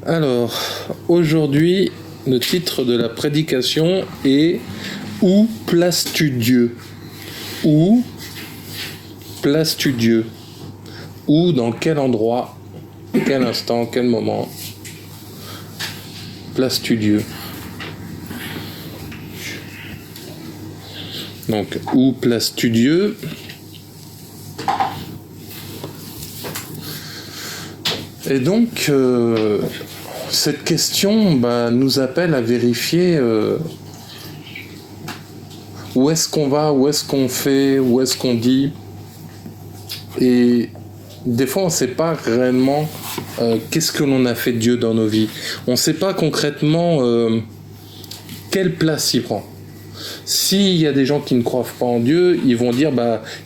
Alors, aujourd'hui, le titre de la prédication est Où places-tu Dieu? Où places-tu Dieu? Où, dans quel endroit, quel instant, quel moment places-tu Dieu? Donc, où places-tu Dieu? Et donc, cette question nous appelle à vérifier où est-ce qu'on va, où est-ce qu'on fait, où est-ce qu'on dit. Et des fois, on ne sait pas réellement qu'est-ce que l'on a fait de Dieu dans nos vies. On ne sait pas concrètement quelle place il prend. S'il y a des gens qui ne croient pas en Dieu, ils vont dire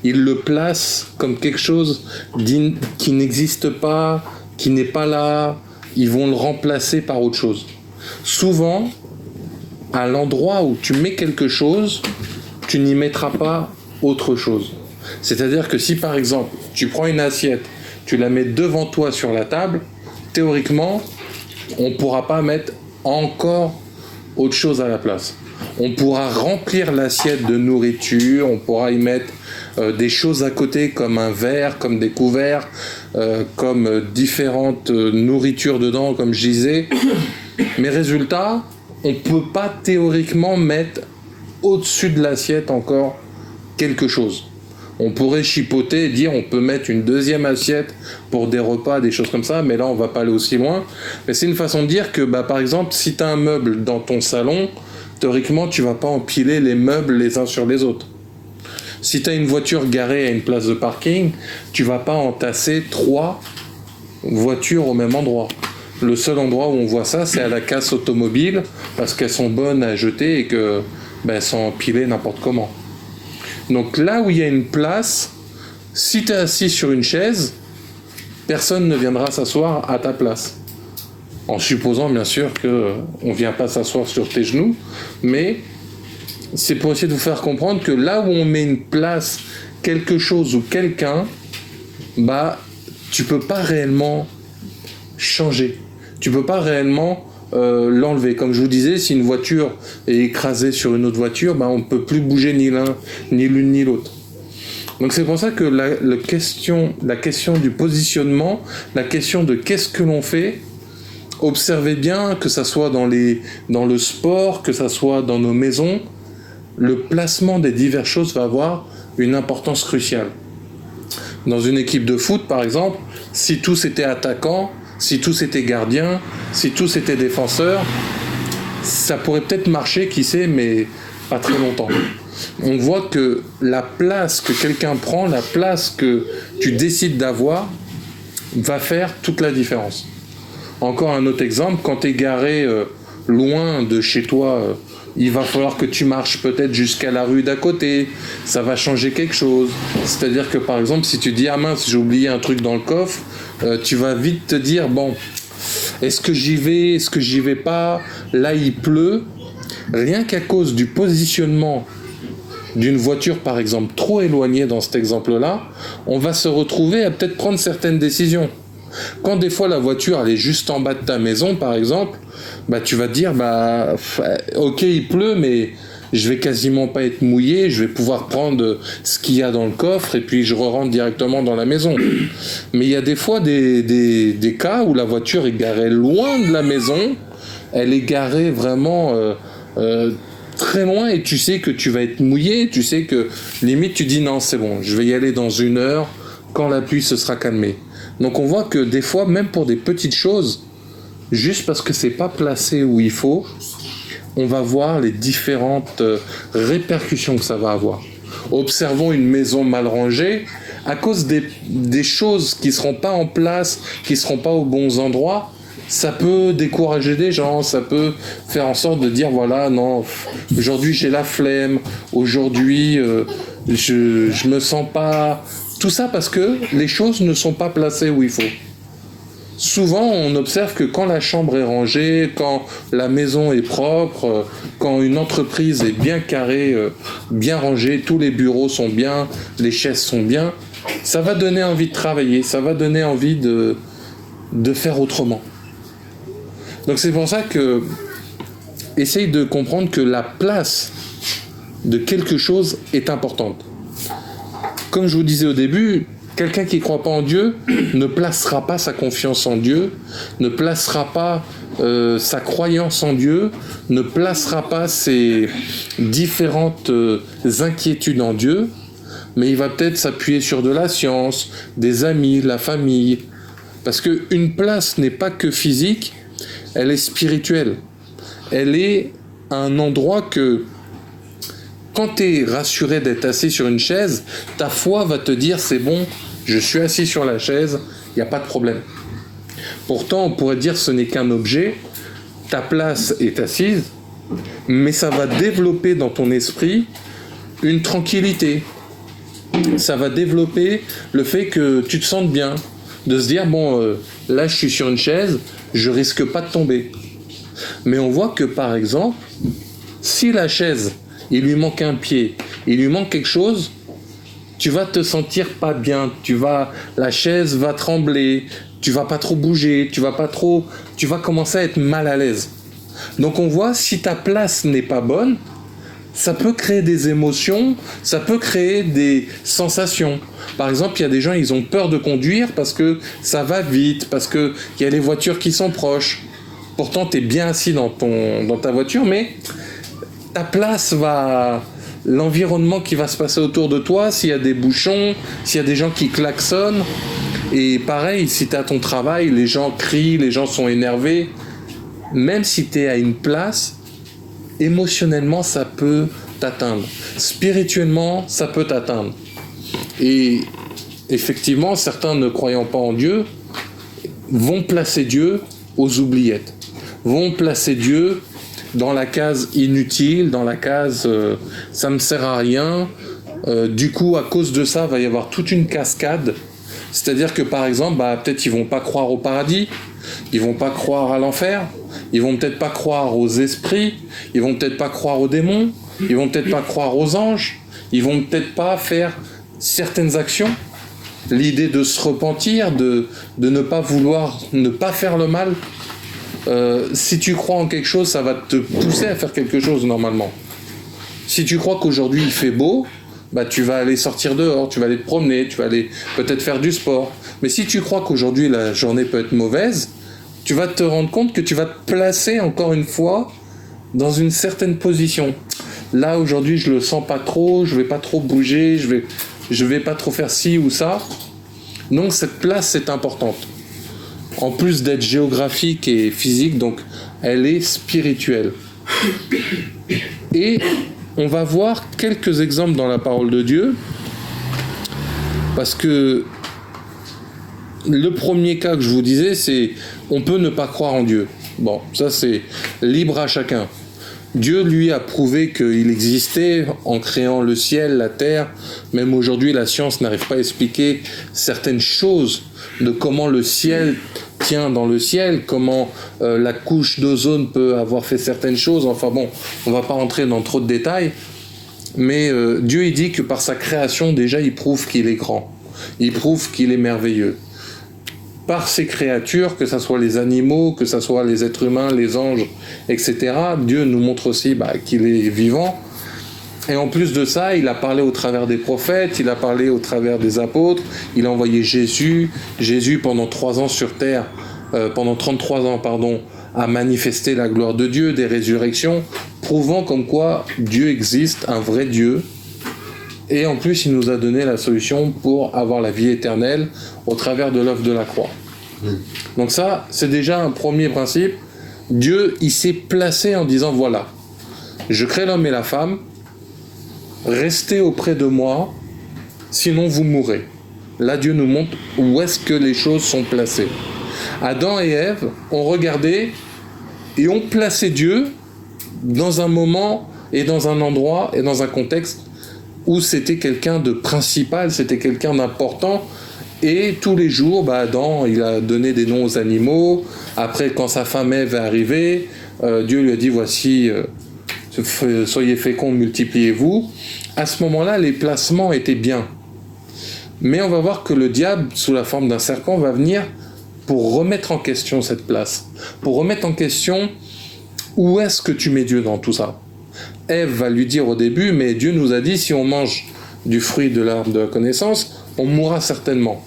ils le placent comme quelque chose qui n'existe pas, qui n'est pas là. Ils vont le remplacer par autre chose. Souvent, à l'endroit où tu mets quelque chose, tu n'y mettras pas autre chose. C'est-à-dire que si par exemple, tu prends une assiette, tu la mets devant toi sur la table, théoriquement, on ne pourra pas mettre encore autre chose à la place. On pourra remplir l'assiette de nourriture, on pourra y mettre des choses à côté comme un verre, comme des couverts, comme différentes nourritures dedans, comme je disais. Mais résultat, on ne peut pas théoriquement mettre au-dessus de l'assiette encore quelque chose. On pourrait chipoter et dire on peut mettre une deuxième assiette pour des repas, des choses comme ça, mais là on va pas aller aussi loin. Mais c'est une façon de dire que par exemple, si tu as un meuble dans ton salon, théoriquement tu vas pas empiler les meubles les uns sur les autres. Si tu as une voiture garée à une place de parking, tu vas pas entasser 3 voitures au même endroit. Le seul endroit où on voit ça, c'est à la casse automobile, parce qu'elles sont bonnes à jeter et que elles sont empilées n'importe comment. Donc là où il y a une place, si tu es assis sur une chaise, personne ne viendra s'asseoir à ta place. En supposant bien sûr qu'on ne vient pas s'asseoir sur tes genoux, mais c'est pour essayer de vous faire comprendre que là où on met une place, quelque chose ou quelqu'un, tu peux pas réellement changer. Tu peux pas réellement l'enlever. Comme je vous disais, si une voiture est écrasée sur une autre voiture, on ne peut plus bouger ni l'une ni l'autre. Donc c'est pour ça que la question du positionnement, la question de qu'est-ce que l'on fait, observez bien que ça soit dans le sport, que ça soit dans nos maisons, le placement des diverses choses va avoir une importance cruciale. Dans une équipe de foot, par exemple, si tous étaient attaquants, si tous étaient gardiens, si tous étaient défenseurs, ça pourrait peut-être marcher, qui sait, mais pas très longtemps. On voit que la place que quelqu'un prend, la place que tu décides d'avoir, va faire toute la différence. Encore un autre exemple, quand tu es garé loin de chez toi, il va falloir que tu marches peut-être jusqu'à la rue d'à côté, ça va changer quelque chose. C'est-à-dire que par exemple, si tu dis « Ah mince, j'ai oublié un truc dans le coffre », tu vas vite te dire « Bon, est-ce que j'y vais, est-ce que j'y vais pas ? Là, il pleut. » Rien qu'à cause du positionnement d'une voiture, par exemple, trop éloignée dans cet exemple-là, on va se retrouver à peut-être prendre certaines décisions. Quand des fois la voiture elle est juste en bas de ta maison, par exemple, tu vas te dire ok, il pleut, mais je vais quasiment pas être mouillé, je vais pouvoir prendre ce qu'il y a dans le coffre et puis je rentre directement dans la maison. Mais il y a des fois des cas où la voiture est garée loin de la maison, elle est garée vraiment très loin et tu sais que tu vas être mouillé, tu sais que limite tu dis non, c'est bon, je vais y aller dans 1 heure quand la pluie se sera calmée. Donc on voit que des fois, même pour des petites choses, juste parce que c'est pas placé où il faut, on va voir les différentes répercussions que ça va avoir. Observons une maison mal rangée, à cause des choses qui seront pas en place, qui seront pas aux bons endroits, ça peut décourager des gens, ça peut faire en sorte de dire voilà, non, aujourd'hui j'ai la flemme, aujourd'hui je me sens pas... Tout ça parce que les choses ne sont pas placées où il faut. Souvent, on observe que quand la chambre est rangée, quand la maison est propre, quand une entreprise est bien carrée, bien rangée, tous les bureaux sont bien, les chaises sont bien, ça va donner envie de travailler, ça va donner envie de faire autrement. Donc c'est pour ça que essaye de comprendre que la place de quelque chose est importante. Comme je vous disais au début, quelqu'un qui ne croit pas en Dieu ne placera pas sa confiance en Dieu, ne placera pas sa croyance en Dieu, ne placera pas ses différentes inquiétudes en Dieu, mais il va peut-être s'appuyer sur de la science, des amis, la famille. Parce qu'une place n'est pas que physique, elle est spirituelle. Elle est un endroit que, quand tu es rassuré d'être assis sur une chaise, ta foi va te dire c'est bon, je suis assis sur la chaise, il n'y a pas de problème. Pourtant, on pourrait dire ce n'est qu'un objet, ta place est assise, mais ça va développer dans ton esprit une tranquillité. Ça va développer le fait que tu te sentes bien, de se dire bon, là je suis sur une chaise, je risque pas de tomber. Mais on voit que par exemple, si la chaise, il lui manque un pied, il lui manque quelque chose, tu vas te sentir pas bien, la chaise va trembler, tu vas pas trop bouger, tu vas commencer à être mal à l'aise. Donc on voit, si ta place n'est pas bonne, ça peut créer des émotions, ça peut créer des sensations. Par exemple, il y a des gens, ils ont peur de conduire parce que ça va vite, parce qu'il y a les voitures qui sont proches. Pourtant, tu es bien assis dans ta voiture, mais ta place va... L'environnement qui va se passer autour de toi, s'il y a des bouchons, s'il y a des gens qui klaxonnent. Et pareil, si tu es à ton travail, les gens crient, les gens sont énervés. Même si tu es à une place, émotionnellement, ça peut t'atteindre. Spirituellement, ça peut t'atteindre. Et effectivement, certains ne croyant pas en Dieu vont placer Dieu aux oubliettes. Vont placer Dieu dans la case inutile, dans la case ça me sert à rien. Du coup, à cause de ça, il va y avoir toute une cascade. C'est-à-dire que par exemple, peut-être ils vont pas croire au paradis, ils vont pas croire à l'enfer, ils vont peut-être pas croire aux esprits, ils vont peut-être pas croire aux démons, ils vont peut-être pas croire aux anges, ils vont peut-être pas faire certaines actions. L'idée de se repentir, de ne pas vouloir, ne pas faire le mal. Si tu crois en quelque chose, ça va te pousser à faire quelque chose normalement. Si tu crois qu'aujourd'hui il fait beau, tu vas aller sortir dehors, tu vas aller te promener, tu vas aller peut-être faire du sport. Mais si tu crois qu'aujourd'hui la journée peut être mauvaise, tu vas te rendre compte que tu vas te placer encore une fois dans une certaine position. Là aujourd'hui je le sens pas trop, je vais pas trop bouger, je vais pas trop faire ci ou ça. Donc cette place est importante. En plus d'être géographique et physique, donc elle est spirituelle. Et on va voir quelques exemples dans la parole de Dieu, parce que le premier cas que je vous disais, c'est on peut ne pas croire en Dieu. Bon, ça c'est libre à chacun. Dieu, lui, a prouvé qu'il existait en créant le ciel, la terre. Même aujourd'hui, la science n'arrive pas à expliquer certaines choses de comment le ciel tient dans le ciel, comment la couche d'ozone peut avoir fait certaines choses. Enfin bon, on ne va pas rentrer dans trop de détails. Mais Dieu, il dit que par sa création, déjà, il prouve qu'il est grand. Il prouve qu'il est merveilleux. Par ses créatures, que ce soit les animaux, que ce soit les êtres humains, les anges, etc., Dieu nous montre aussi qu'il est vivant. Et en plus de ça, il a parlé au travers des prophètes, il a parlé au travers des apôtres, il a envoyé Jésus. Jésus, pendant 3 ans sur terre, pendant 33 ans, a manifesté la gloire de Dieu, des résurrections, prouvant comme quoi Dieu existe, un vrai Dieu. Et en plus, il nous a donné la solution pour avoir la vie éternelle au travers de l'œuvre de la croix. Donc ça, c'est déjà un premier principe. Dieu, il s'est placé en disant, voilà, je crée l'homme et la femme, restez auprès de moi, sinon vous mourrez. Là, Dieu nous montre où est-ce que les choses sont placées. Adam et Ève ont regardé et ont placé Dieu dans un moment et dans un endroit et dans un contexte où c'était quelqu'un de principal, c'était quelqu'un d'important. Et tous les jours, Adam, il a donné des noms aux animaux. Après, quand sa femme Ève est arrivée, Dieu lui a dit, voici, soyez féconds, multipliez-vous. À ce moment-là, les placements étaient bien. Mais on va voir que le diable, sous la forme d'un serpent, va venir pour remettre en question cette place, pour remettre en question où est-ce que tu mets Dieu dans tout ça. Ève va lui dire au début, mais Dieu nous a dit, si on mange du fruit de l'arbre de la connaissance, on mourra certainement.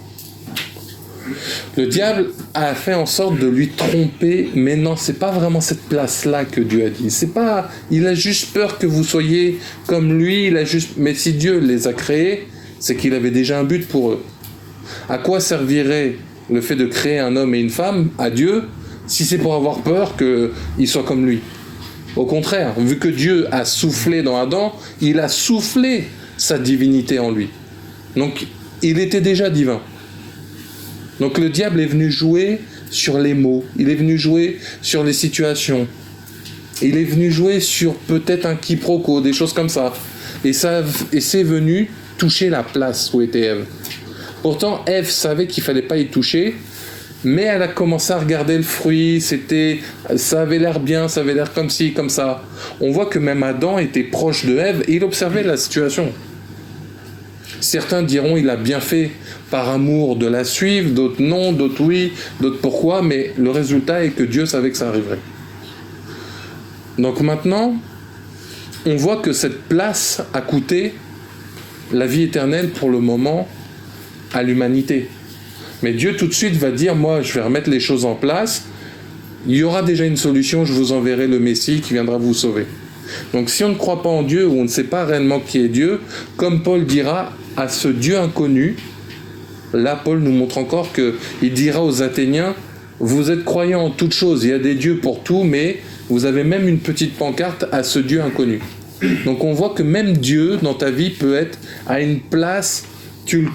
Le diable a fait en sorte de lui tromper, mais non, c'est pas vraiment cette place-là que Dieu a dit. C'est pas, il a juste peur que vous soyez comme lui, mais si Dieu les a créés, c'est qu'il avait déjà un but pour eux. À quoi servirait le fait de créer un homme et une femme à Dieu si c'est pour avoir peur qu'ils soient comme lui? Au contraire, vu que Dieu a soufflé dans Adam, il a soufflé sa divinité en lui. Donc, il était déjà divin. Donc, le diable est venu jouer sur les mots, il est venu jouer sur les situations, il est venu jouer sur peut-être un quiproquo, des choses comme ça. Et c'est venu toucher la place où était Ève. Pourtant, Ève savait qu'il ne fallait pas y toucher, mais elle a commencé à regarder le fruit, ça avait l'air bien, ça avait l'air comme ci, comme ça. On voit que même Adam était proche de Ève et il observait la situation. Certains diront il a bien fait par amour de la suivre, d'autres non, d'autres oui, d'autres pourquoi, mais le résultat est que Dieu savait que ça arriverait. Donc maintenant, on voit que cette place a coûté la vie éternelle pour le moment à l'humanité. Mais Dieu tout de suite va dire, moi je vais remettre les choses en place, il y aura déjà une solution, je vous enverrai le Messie qui viendra vous sauver. Donc si on ne croit pas en Dieu, ou on ne sait pas réellement qui est Dieu, comme Paul dira à ce Dieu inconnu, là Paul nous montre encore qu'il dira aux Athéniens, vous êtes croyants en toutes choses, il y a des dieux pour tout, mais vous avez même une petite pancarte à ce Dieu inconnu. Donc on voit que même Dieu dans ta vie peut être à une place. Tu le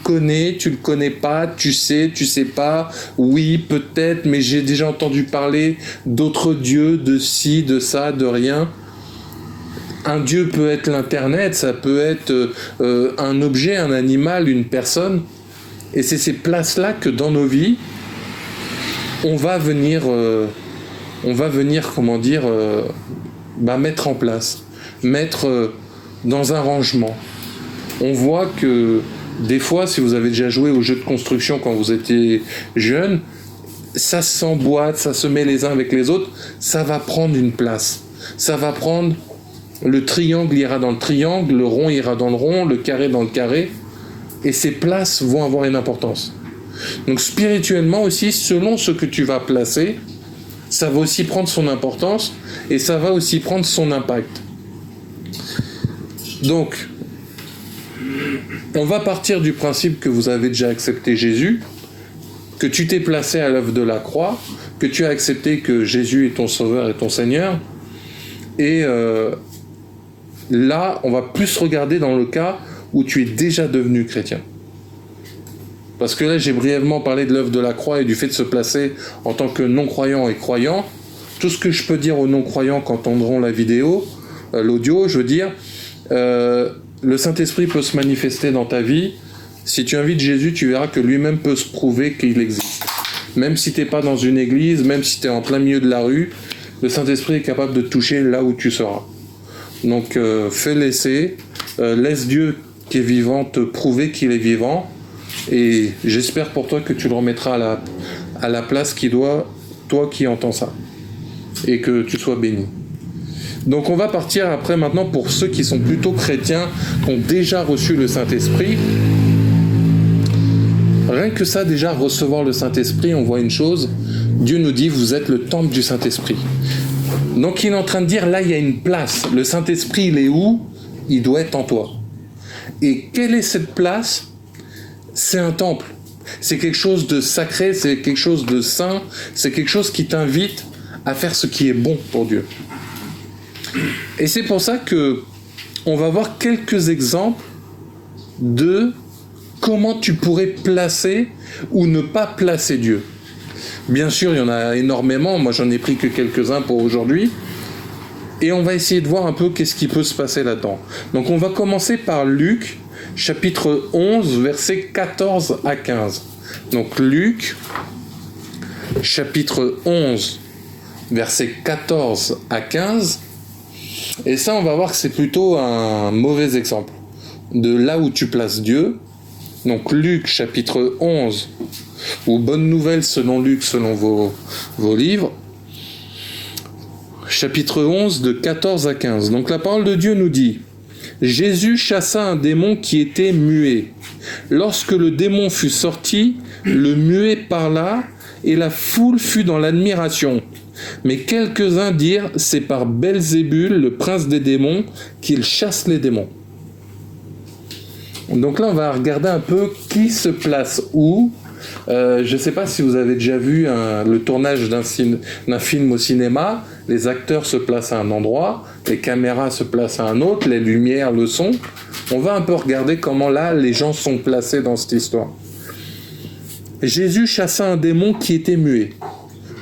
connais pas, tu sais pas, oui, peut-être, mais j'ai déjà entendu parler d'autres dieux, de ci, de ça, de rien. Un dieu peut être l'internet, ça peut être un objet, un animal, une personne. Et c'est ces places-là que dans nos vies, on va venir mettre en place, mettre dans un rangement. On voit que des fois, si vous avez déjà joué aux jeux de construction quand vous étiez jeune, ça s'emboîte, ça se met les uns avec les autres, ça va prendre une place. Ça va prendre, le triangle ira dans le triangle, le rond ira dans le rond, le carré dans le carré, et ces places vont avoir une importance. Donc spirituellement aussi, selon ce que tu vas placer, ça va aussi prendre son importance, et ça va aussi prendre son impact. Donc, on va partir du principe que vous avez déjà accepté Jésus, que tu t'es placé à l'œuvre de la croix, que tu as accepté que Jésus est ton sauveur et ton Seigneur. Et là, on va plus regarder dans le cas où tu es déjà devenu chrétien. Parce que là, j'ai brièvement parlé de l'œuvre de la croix et du fait de se placer en tant que non-croyant et croyant. Tout ce que je peux dire aux non-croyants quand entendront la vidéo, l'audio, je veux dire... le Saint-Esprit peut se manifester dans ta vie. Si tu invites Jésus, tu verras que lui-même peut se prouver qu'il existe. Même si tu n'es pas dans une église, même si tu es en plein milieu de la rue, le Saint-Esprit est capable de te toucher là où tu seras. Donc fais l'essai, laisse Dieu qui est vivant te prouver qu'il est vivant, et j'espère pour toi que tu le remettras à la place qui doit, toi qui entends ça, et que tu sois béni. Donc on va partir après maintenant pour ceux qui sont plutôt chrétiens, qui ont déjà reçu le Saint-Esprit. Rien que ça, déjà, recevoir le Saint-Esprit, on voit une chose, Dieu nous dit, vous êtes le temple du Saint-Esprit. Donc il est en train de dire, là il y a une place, le Saint-Esprit il est où? Il doit être en toi. Et quelle est cette place? C'est un temple, c'est quelque chose de sacré, c'est quelque chose de saint, c'est quelque chose qui t'invite à faire ce qui est bon pour Dieu. Et c'est pour ça que on va voir quelques exemples de comment tu pourrais placer ou ne pas placer Dieu. Bien sûr, il y en a énormément, moi j'en ai pris que quelques-uns pour aujourd'hui, et on va essayer de voir un peu qu'est-ce qui peut se passer là-dedans. Donc on va commencer par Luc, chapitre 11, versets 14 à 15. Donc Luc, chapitre 11, versets 14 à 15, et ça on va voir que c'est plutôt un mauvais exemple de là où tu places Dieu. Donc Luc chapitre 11, ou Bonne Nouvelle selon Luc, selon vos livres, chapitre 11 de 14 à 15. Donc la parole de Dieu nous dit: Jésus chassa un démon qui était muet. Lorsque le démon fut sorti, le muet parla, et la foule fut dans l'admiration. Mais quelques-uns dirent: c'est par Belzébul, le prince des démons, qu'il chasse les démons. Donc là, on va regarder un peu qui se place où. Je ne sais pas si vous avez déjà vu le tournage d'un film au cinéma. Les acteurs se placent à un endroit, les caméras se placent à un autre, les lumières, le son. On va un peu regarder comment là, les gens sont placés dans cette histoire. Jésus chassa un démon qui était muet.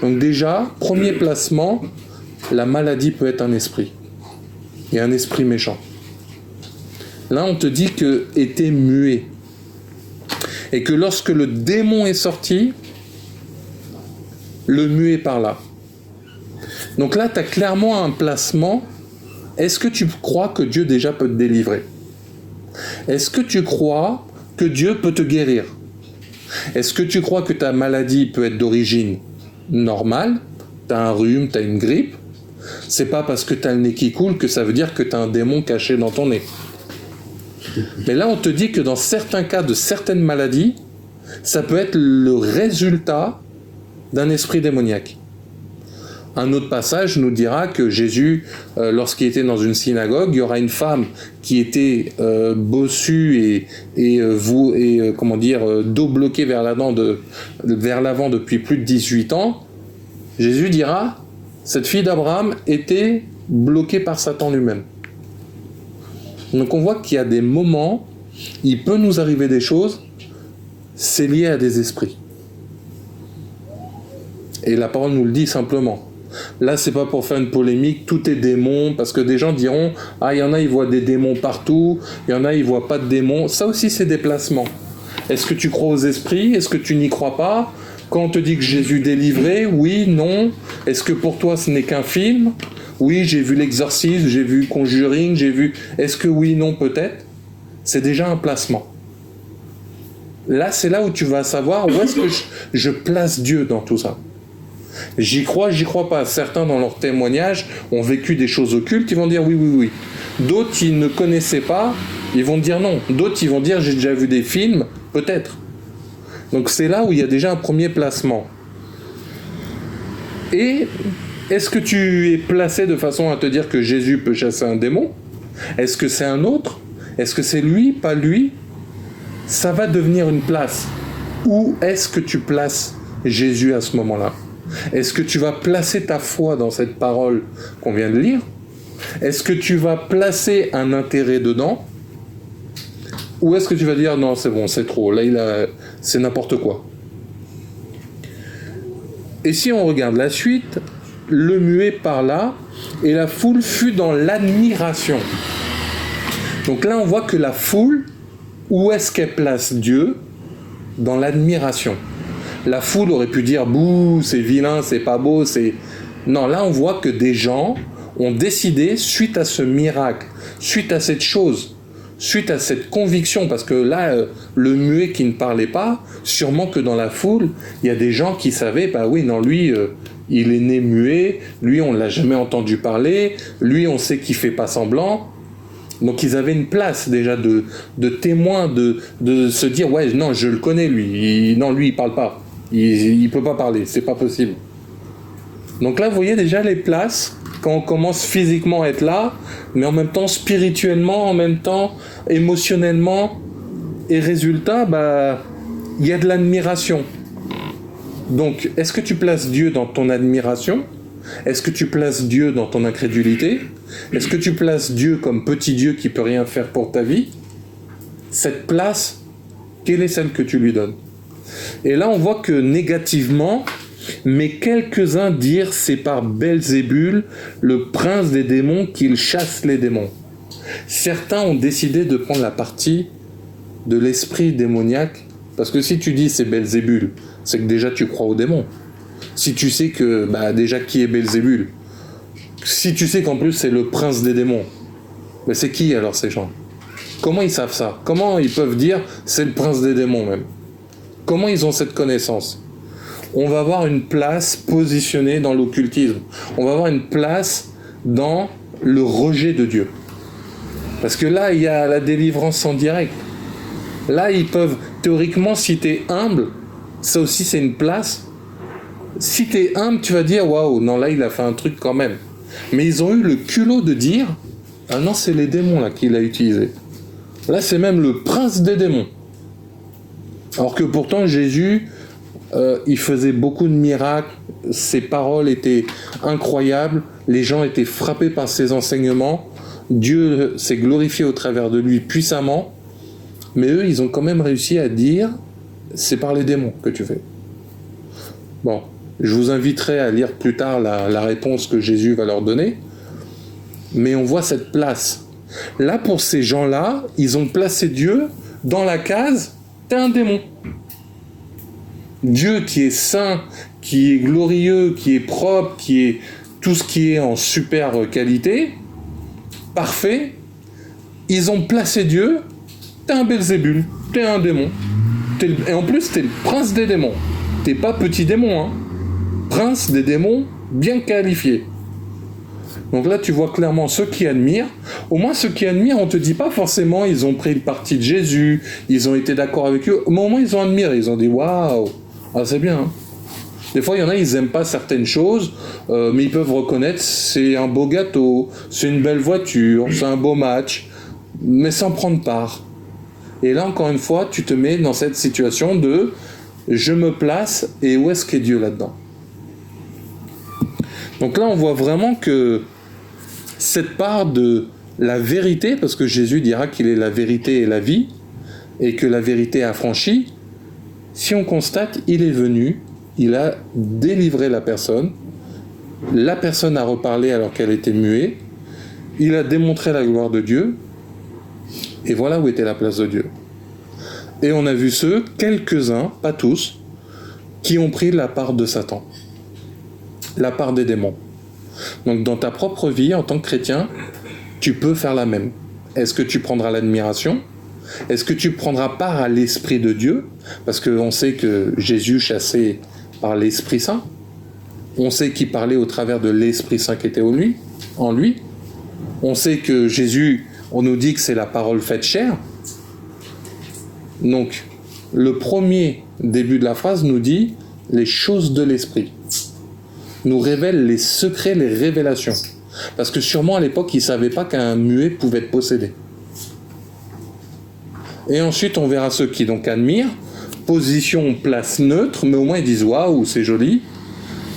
Donc déjà, premier placement, la maladie peut être un esprit. Et un esprit méchant. Là, on te dit que était muet. Et que lorsque le démon est sorti, le muet parla. Donc là, tu as clairement un placement. Est-ce que tu crois que Dieu déjà peut te délivrer? Est-ce que tu crois que Dieu peut te guérir? Est-ce que tu crois que ta maladie peut être d'origine normale? Tu as un rhume, tu as une grippe. C'est pas parce que tu as le nez qui coule que ça veut dire que tu as un démon caché dans ton nez. Mais là, on te dit que dans certains cas de certaines maladies, ça peut être le résultat d'un esprit démoniaque. Un autre passage nous dira que Jésus, lorsqu'il était dans une synagogue, il y aura une femme qui était bossue et dos bloqué vers l'avant depuis plus de 18 ans. Jésus dira, cette fille d'Abraham était bloquée par Satan lui-même. Donc on voit qu'il y a des moments, il peut nous arriver des choses, c'est lié à des esprits. Et la parole nous le dit simplement. Là, c'est pas pour faire une polémique, tout est démon, parce que des gens diront, ah, il y en a, ils voient des démons partout, il y en a, ils voient pas de démons. Ça aussi, c'est des placements. Est-ce que tu crois aux esprits? Est-ce que tu n'y crois pas? Quand on te dit que Jésus délivrait, oui, non. Est-ce que pour toi, ce n'est qu'un film? Oui, j'ai vu l'exorcisme, j'ai vu Conjuring, j'ai vu... Est-ce que oui, non, peut-être? C'est déjà un placement. Là, c'est là où tu vas savoir où est-ce que je place Dieu dans tout ça. J'y crois pas. Certains, dans leur témoignage, ont vécu des choses occultes, ils vont dire oui, oui, oui. D'autres, ils ne connaissaient pas, ils vont dire non. D'autres, ils vont dire j'ai déjà vu des films, peut-être. Donc c'est là où il y a déjà un premier placement. Et est-ce que tu es placé de façon à te dire que Jésus peut chasser un démon? Est-ce que c'est un autre? Est-ce que c'est lui, pas lui? Ça va devenir une place. Où est-ce que tu places Jésus à ce moment-là? Est-ce que tu vas placer ta foi dans cette parole qu'on vient de lire? Est-ce que tu vas placer un intérêt dedans? Ou est-ce que tu vas dire non, c'est bon, c'est trop, là c'est n'importe quoi? Et si on regarde la suite, le muet parla et la foule fut dans l'admiration. Donc là on voit que la foule, où est-ce qu'elle place Dieu? Dans l'admiration. La foule aurait pu dire bouh, c'est vilain, c'est pas beau, c'est... Non, là on voit que des gens ont décidé, suite à ce miracle, suite à cette chose, suite à cette conviction, parce que là, le muet qui ne parlait pas, sûrement que dans la foule, il y a des gens qui savaient, bah oui, non, lui, il est né muet, lui, on l'a jamais entendu parler, lui, on sait qu'il fait pas semblant. Donc ils avaient une place déjà de témoin, de se dire, ouais, non, je le connais, lui, non, lui, il parle pas. Il peut pas parler, c'est pas possible. Donc là, vous voyez déjà les places, quand on commence physiquement à être là, mais en même temps spirituellement, en même temps émotionnellement, et résultat, bah, il y a de l'admiration. Donc, est-ce que tu places Dieu dans ton admiration? Est-ce que tu places Dieu dans ton incrédulité? Est-ce que tu places Dieu comme petit Dieu qui peut rien faire pour ta vie? Cette place, quelle est celle que tu lui donnes? Et là, on voit que négativement, mais quelques-uns dirent c'est par Belzébul, le prince des démons, qu'il chasse les démons. Certains ont décidé de prendre la partie de l'esprit démoniaque, parce que si tu dis c'est Belzébul, c'est que déjà tu crois aux démons. Si tu sais que, bah déjà qui est Belzébul? Si tu sais qu'en plus c'est le prince des démons, mais c'est qui alors ces gens? Comment ils savent ça? Comment ils peuvent dire c'est le prince des démons même? Comment ils ont cette connaissance? On va avoir une place positionnée dans l'occultisme. On va avoir une place dans le rejet de Dieu. Parce que là, il y a la délivrance en direct. Là, ils peuvent, théoriquement, si tu es humble, ça aussi c'est une place. Si tu es humble, tu vas dire, waouh, non, là, il a fait un truc quand même. Mais ils ont eu le culot de dire, ah non, c'est les démons là qu'il a utilisé. Là, c'est même le prince des démons. Alors que pourtant, Jésus, il faisait beaucoup de miracles, ses paroles étaient incroyables, les gens étaient frappés par ses enseignements, Dieu s'est glorifié au travers de lui puissamment, mais eux, ils ont quand même réussi à dire, c'est par les démons que tu fais. Bon, je vous inviterai à lire plus tard la réponse que Jésus va leur donner, mais on voit cette place. Là, pour ces gens-là, ils ont placé Dieu dans la case, t'es un démon. Dieu qui est saint, qui est glorieux, qui est propre, qui est tout ce qui est en super qualité, parfait, ils ont placé Dieu, t'es un Belzébul, t'es un démon. Et en plus, t'es le prince des démons. T'es pas petit démon, hein. Prince des démons bien qualifié. Donc là, tu vois clairement ceux qui admirent. Au moins, ceux qui admirent, on te dit pas forcément ils ont pris le parti de Jésus, ils ont été d'accord avec eux. Mais au moins, ils ont admiré. Ils ont dit waouh, ah, c'est bien. Hein. Des fois, il y en a, ils aiment pas certaines choses, mais ils peuvent reconnaître c'est un beau gâteau, c'est une belle voiture, c'est un beau match, mais sans prendre part. Et là, encore une fois, tu te mets dans cette situation de je me place et où est-ce qu'est Dieu là-dedans? Donc là, on voit vraiment que cette part de la vérité, parce que Jésus dira qu'il est la vérité et la vie, et que la vérité a franchi, si on constate, il est venu, il a délivré la personne a reparlé alors qu'elle était muette, il a démontré la gloire de Dieu, et voilà où était la place de Dieu. Et on a vu ceux, quelques-uns, pas tous, qui ont pris la part de Satan, la part des démons. Donc dans ta propre vie, en tant que chrétien, tu peux faire la même. Est-ce que tu prendras l'admiration? Est-ce que tu prendras part à l'Esprit de Dieu? Parce qu'on sait que Jésus chassait par l'Esprit Saint. On sait qu'il parlait au travers de l'Esprit Saint qui était en lui. On sait que Jésus, on nous dit que c'est la parole faite chair. Donc, le premier début de la phrase nous dit « les choses de l'Esprit » nous révèle les secrets, les révélations. Parce que sûrement à l'époque, ils ne savaient pas qu'un muet pouvait être possédé. Et ensuite, on verra ceux qui donc admirent, position, place neutre, mais au moins ils disent « waouh, c'est joli ».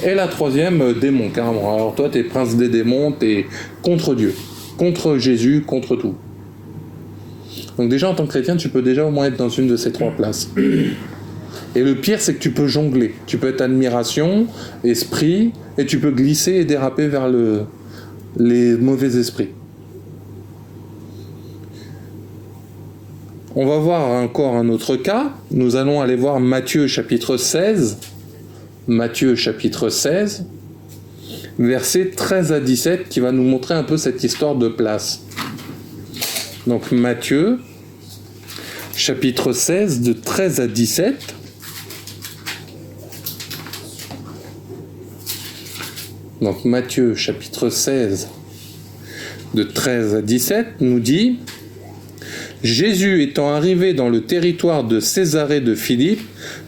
Et la troisième, démon, carrément. Alors toi, t'es prince des démons, t'es contre Dieu, contre Jésus, contre tout. Donc déjà, en tant que chrétien, tu peux déjà au moins être dans une de ces trois places. Et le pire, c'est que tu peux jongler. Tu peux être admiration, esprit, et tu peux glisser et déraper vers les mauvais esprits. On va voir encore un autre cas. Nous allons aller voir Matthieu chapitre 16. Matthieu chapitre 16, versets 13 à 17, qui va nous montrer un peu cette histoire de place. Donc Matthieu chapitre 16, de 13 à 17. Donc Matthieu chapitre 16, de 13 à 17, nous dit « Jésus étant arrivé dans le territoire de Césarée de Philippe,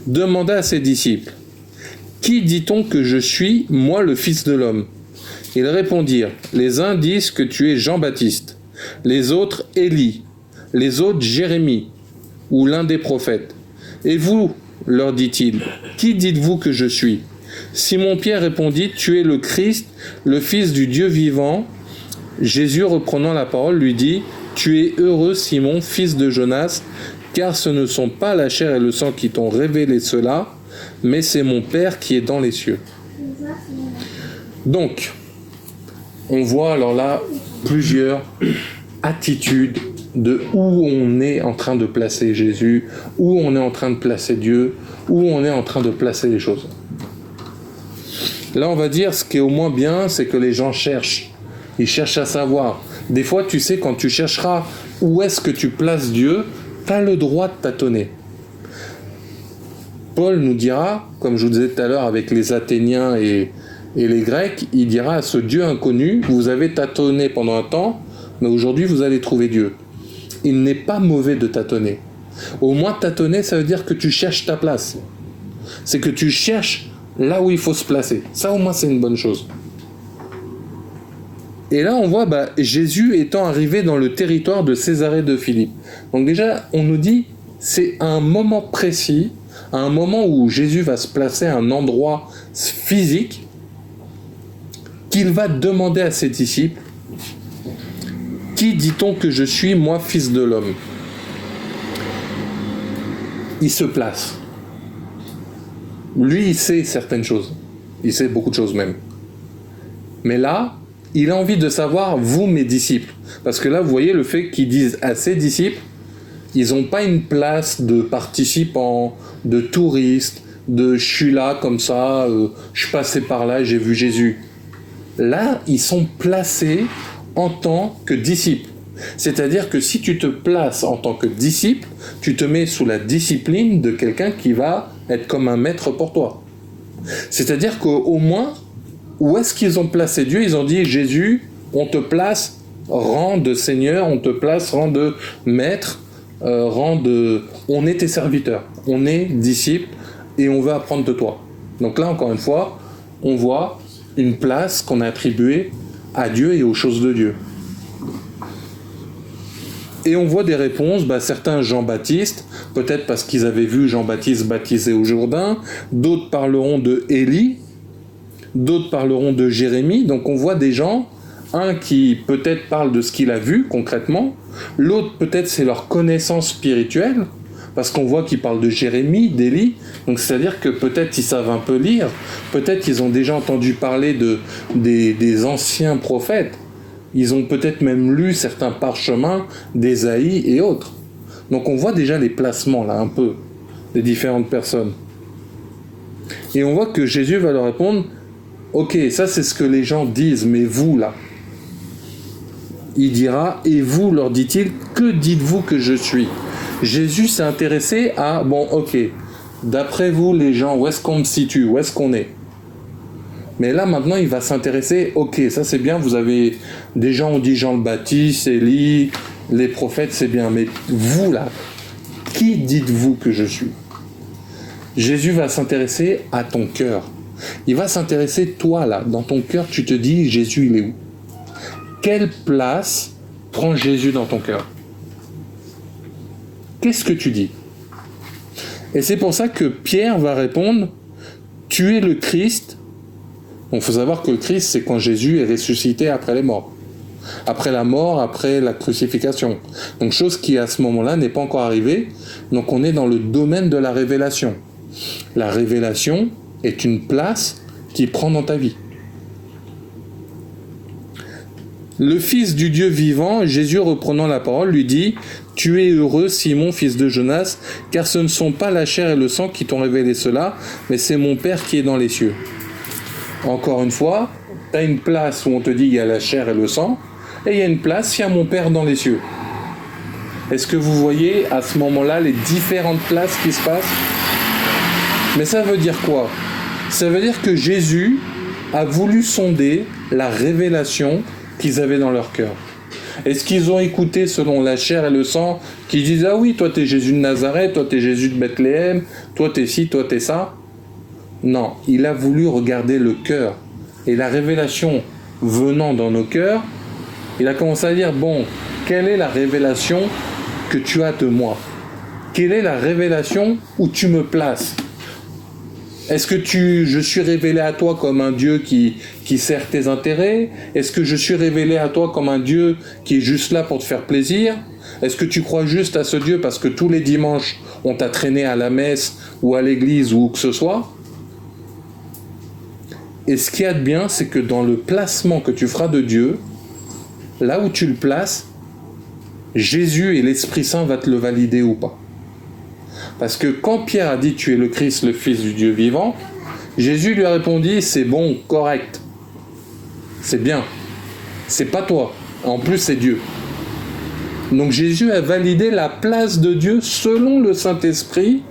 demanda à ses disciples « Qui dit-on que je suis, moi le Fils de l'homme » Ils répondirent « Les uns disent que tu es Jean-Baptiste, les autres Élie, les autres Jérémie, ou l'un des prophètes. Et vous, leur dit-il, qui dites-vous que je suis » Simon-Pierre répondit « Tu es le Christ, le Fils du Dieu vivant. » Jésus, reprenant la parole, lui dit « Tu es heureux, Simon, fils de Jonas, car ce ne sont pas la chair et le sang qui t'ont révélé cela, mais c'est mon Père qui est dans les cieux. » Donc, on voit alors là plusieurs attitudes de où on est en train de placer Jésus, où on est en train de placer Dieu, où on est en train de placer les choses. Là, on va dire, ce qui est au moins bien, c'est que les gens cherchent. Ils cherchent à savoir. Des fois, tu sais, quand tu chercheras où est-ce que tu places Dieu, tu as le droit de tâtonner. Paul nous dira, comme je vous disais tout à l'heure avec les Athéniens et les Grecs, il dira à ce Dieu inconnu, vous avez tâtonné pendant un temps, mais aujourd'hui vous allez trouver Dieu. Il n'est pas mauvais de tâtonner. Au moins tâtonner, ça veut dire que tu cherches ta place. C'est que tu cherches là où il faut se placer. Ça au moins c'est une bonne chose. Et là on voit Jésus étant arrivé dans le territoire de Césarée de Philippe. Donc déjà on nous dit, c'est un moment précis, à un moment où Jésus va se placer à un endroit physique, qu'il va demander à ses disciples, qui dit-on que je suis, moi, fils de l'homme? Il se place. Lui, il sait certaines choses. Il sait beaucoup de choses même. Mais là, il a envie de savoir, vous, mes disciples. Parce que là, vous voyez le fait qu'ils disent à ses disciples, ils n'ont pas une place de participants, de touristes, de je suis là comme ça, je suis passé par là, j'ai vu Jésus. Là, ils sont placés en tant que disciples. C'est-à-dire que si tu te places en tant que disciple, tu te mets sous la discipline de quelqu'un qui va être comme un maître pour toi. C'est-à-dire qu'au moins, où est-ce qu'ils ont placé Dieu? Ils ont dit, Jésus, on te place rang de Seigneur, on te place rang de maître, on est tes serviteurs, on est disciples et on veut apprendre de toi. Donc là, encore une fois, on voit une place qu'on a attribuée à Dieu et aux choses de Dieu. Et on voit des réponses, certains Jean-Baptiste, peut-être parce qu'ils avaient vu Jean-Baptiste baptisé au Jourdain, d'autres parleront de Élie, d'autres parleront de Jérémie, donc on voit des gens, un qui peut-être parle de ce qu'il a vu concrètement, l'autre peut-être c'est leur connaissance spirituelle, parce qu'on voit qu'ils parlent de Jérémie, d'Élie, donc c'est-à-dire que peut-être ils savent un peu lire, peut-être ils ont déjà entendu parler des anciens prophètes, ils ont peut-être même lu certains parchemins d'Ésaïe et autres. Donc on voit déjà les placements là un peu des différentes personnes. Et on voit que Jésus va leur répondre, ok, ça c'est ce que les gens disent, mais vous là, il dira, et vous, leur dit-il, que dites-vous que je suis? Jésus s'est intéressé à, d'après vous les gens, où est-ce qu'on me situe, où est-ce qu'on est? Mais là maintenant il va s'intéresser, ok, ça c'est bien, vous avez, des gens ont dit Jean le Baptiste, Élie, les prophètes, c'est bien, mais vous là, qui dites-vous que je suis? Jésus va s'intéresser à ton cœur. Il va s'intéresser, toi là, dans ton cœur, tu te dis, Jésus il est où? Quelle place prend Jésus dans ton cœur? Qu'est-ce que tu dis? Et c'est pour ça que Pierre va répondre, tu es le Christ. Il faut savoir que le Christ, c'est quand Jésus est ressuscité après les morts. Après la mort, après la crucifixion. Donc chose qui à ce moment-là n'est pas encore arrivée. Donc on est dans le domaine de la révélation. La révélation est une place qu'il prend dans ta vie. Le Fils du Dieu vivant, Jésus reprenant la parole, lui dit « Tu es heureux, Simon, fils de Jonas, car ce ne sont pas la chair et le sang qui t'ont révélé cela, mais c'est mon Père qui est dans les cieux. » Encore une fois, tu as une place où on te dit il y a la chair et le sang, et il y a une place, il y a mon Père dans les cieux. Est-ce que vous voyez à ce moment-là les différentes places qui se passent? Mais ça veut dire quoi? Ça veut dire que Jésus a voulu sonder la révélation qu'ils avaient dans leur cœur. Est-ce qu'ils ont écouté selon la chair et le sang, qui disent ah oui, toi t'es Jésus de Nazareth, toi t'es Jésus de Bethléem, toi t'es ci, toi t'es ça? Non, il a voulu regarder le cœur. Et la révélation venant dans nos cœurs, il a commencé à dire bon, quelle est la révélation que tu as de moi? Quelle est la révélation où tu me places? Est-ce que je suis révélé à toi comme un Dieu qui sert tes intérêts? Est-ce que je suis révélé à toi comme un Dieu qui est juste là pour te faire plaisir? Est-ce que tu crois juste à ce Dieu parce que tous les dimanches, on t'a traîné à la messe ou à l'église ou où que ce soit? Et ce qu'il y a de bien, c'est que dans le placement que tu feras de Dieu, là où tu le places, Jésus et l'Esprit Saint va te le valider ou pas. Parce que quand Pierre a dit « Tu es le Christ, le Fils du Dieu vivant », Jésus lui a répondu « C'est bon, correct. C'est bien. C'est pas toi. En plus, c'est Dieu. Donc Jésus a validé la place de Dieu selon le Saint-Esprit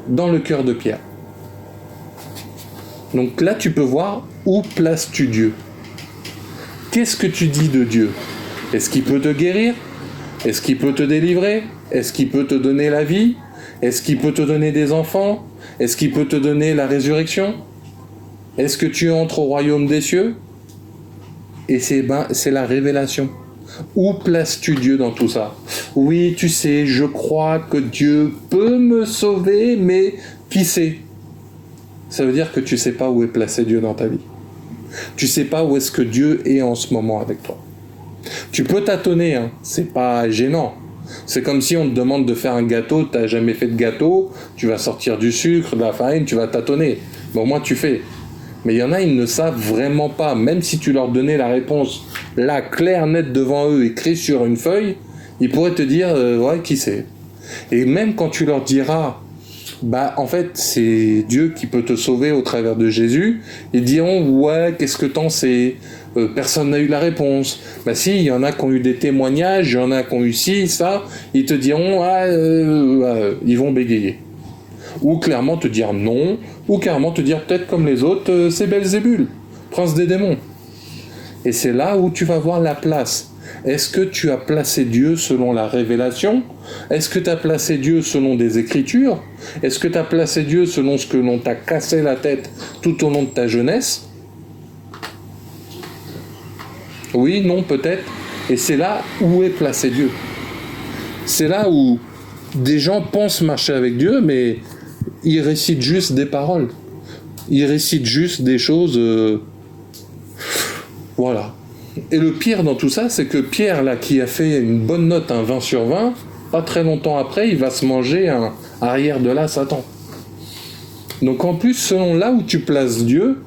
dans le cœur de Pierre. Donc là, tu peux voir où places-tu Dieu. Qu'est-ce que tu dis de Dieu? Est-ce qu'il peut te guérir? Est-ce qu'il peut te délivrer? Est-ce qu'il peut te donner la vie? Est-ce qu'il peut te donner des enfants? Est-ce qu'il peut te donner la résurrection? Est-ce que tu entres au royaume des cieux? Et c'est la révélation. Où places-tu Dieu dans tout ça? Oui, tu sais, je crois que Dieu peut me sauver, mais qui sait? Ça veut dire que tu ne sais pas où est placé Dieu dans ta vie. Tu ne sais pas où est-ce que Dieu est en ce moment avec toi. Tu peux tâtonner, hein. C'est pas gênant. C'est comme si on te demande de faire un gâteau, tu n'as jamais fait de gâteau, tu vas sortir du sucre, de la farine, tu vas tâtonner. Bon, au moins tu fais. Mais il y en a, ils ne savent vraiment pas. Même si tu leur donnais la réponse là, claire, nette devant eux, écrite sur une feuille, ils pourraient te dire ouais, qui c'est. Et même quand tu leur diras en fait, c'est Dieu qui peut te sauver au travers de Jésus, ils diront ouais, qu'est-ce que t'en sais? Personne n'a eu la réponse. Si, il y en a qui ont eu des témoignages, il y en a qui ont eu ci, ça, ils te diront ils vont bégayer. Ou clairement te dire non, ou carrément te dire peut-être comme les autres, c'est Belzébul, prince des démons. Et c'est là où tu vas voir la place. Est-ce que tu as placé Dieu selon la révélation? Est-ce que tu as placé Dieu selon des écritures? Est-ce que tu as placé Dieu selon ce que l'on t'a cassé la tête tout au long de ta jeunesse? Oui, non, peut-être. Et c'est là où est placé Dieu. C'est là où des gens pensent marcher avec Dieu, mais ils récitent juste des paroles. Ils récitent juste des choses... Voilà. Et le pire dans tout ça, c'est que Pierre, là, qui a fait une bonne note, un 20 sur 20, pas très longtemps après, il va se manger un arrière de là, Satan. Donc en plus, selon là où tu places Dieu,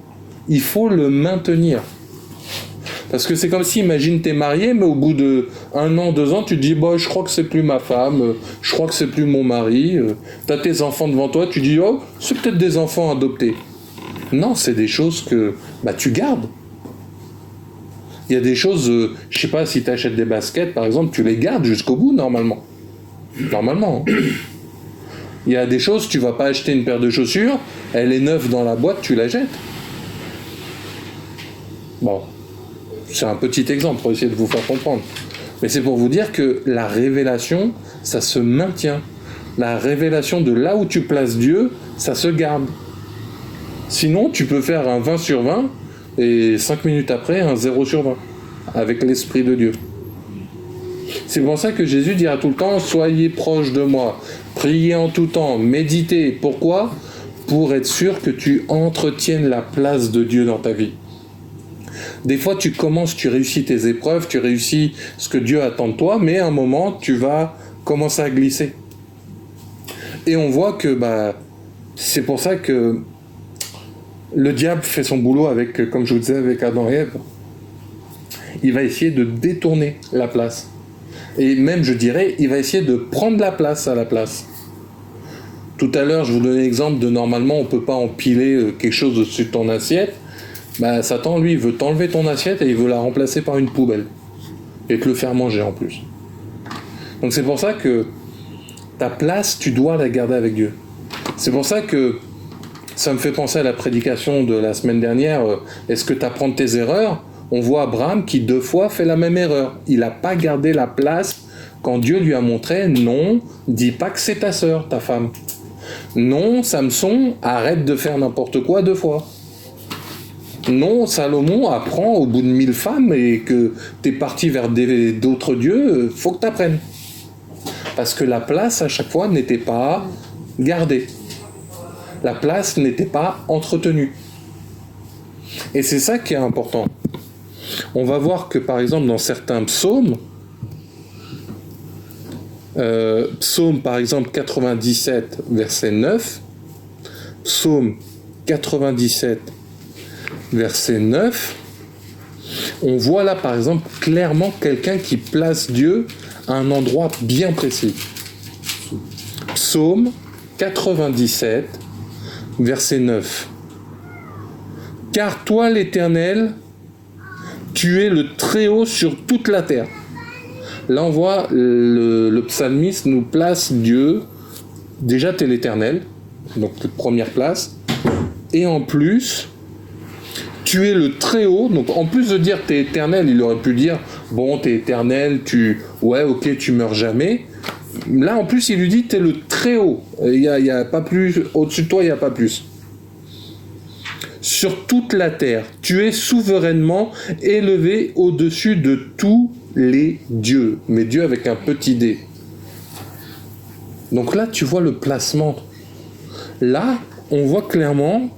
il faut le maintenir. Parce que c'est comme si, imagine, t'es marié, mais au bout de 1 an, 2 ans, tu te dis, je crois que c'est plus ma femme, je crois que c'est plus mon mari, t'as tes enfants devant toi, tu dis, c'est peut-être des enfants adoptés. Non, c'est des choses que tu gardes. Il y a des choses, je sais pas, si tu achètes des baskets, par exemple, tu les gardes jusqu'au bout, normalement. Normalement. Hein. Il y a des choses, tu vas pas acheter une paire de chaussures, elle est neuve dans la boîte, tu la jettes. Bon. C'est un petit exemple pour essayer de vous faire comprendre. Mais c'est pour vous dire que la révélation, ça se maintient. La révélation de là où tu places Dieu, ça se garde. Sinon, tu peux faire un 20 sur 20 et 5 minutes après, un 0 sur 20 avec l'Esprit de Dieu. C'est pour ça que Jésus dira tout le temps, soyez proches de moi, priez en tout temps, méditez. Pourquoi? Pour être sûr que tu entretiennes la place de Dieu dans ta vie. Des fois, tu réussis tes épreuves, tu réussis ce que Dieu attend de toi, mais à un moment, tu vas commencer à glisser. Et on voit que c'est pour ça que le diable fait son boulot avec, comme je vous disais, avec Adam et Ève. Il va essayer de détourner la place. Et même, je dirais, il va essayer de prendre la place à la place. Tout à l'heure, je vous donnais l'exemple de normalement, on ne peut pas empiler quelque chose au-dessus de ton assiette. Satan, lui, il veut t'enlever ton assiette et il veut la remplacer par une poubelle. Et te le faire manger en plus. Donc c'est pour ça que ta place, tu dois la garder avec Dieu. C'est pour ça que ça me fait penser à la prédication de la semaine dernière. Est-ce que tu apprends de tes erreurs? On voit Abraham qui 2 fois fait la même erreur. Il n'a pas gardé la place quand Dieu lui a montré, non, dis pas que c'est ta sœur, ta femme. Non, Samson, arrête de faire n'importe quoi 2 fois. Non, Salomon, apprend au bout de 1000 femmes et que t'es parti vers d'autres dieux, faut que t'apprennes. Parce que la place, à chaque fois, n'était pas gardée. La place n'était pas entretenue. Et c'est ça qui est important. On va voir que, par exemple, dans certains psaumes, psaume, par exemple, 97, verset 9, psaume 97, verset 9, on voit là par exemple clairement quelqu'un qui place Dieu à un endroit bien précis. Psaume 97, verset 9. Car toi l'Éternel, Tu es le Très-Haut sur toute la terre. Là, on voit le psalmiste nous place Dieu. Déjà, tu es l'Éternel, donc première place. Et en plus, tu es le Très-Haut. Donc, en plus de dire tu es éternel, il aurait pu dire bon, tu es éternel, ouais, ok, tu meurs jamais. Là, en plus, il lui dit tu es le Très-Haut. Il y a pas plus. Au-dessus de toi, il n'y a pas plus. Sur toute la terre, tu es souverainement élevé au-dessus de tous les dieux. Mais Dieu avec un petit d. Donc là, tu vois le placement. Là, on voit clairement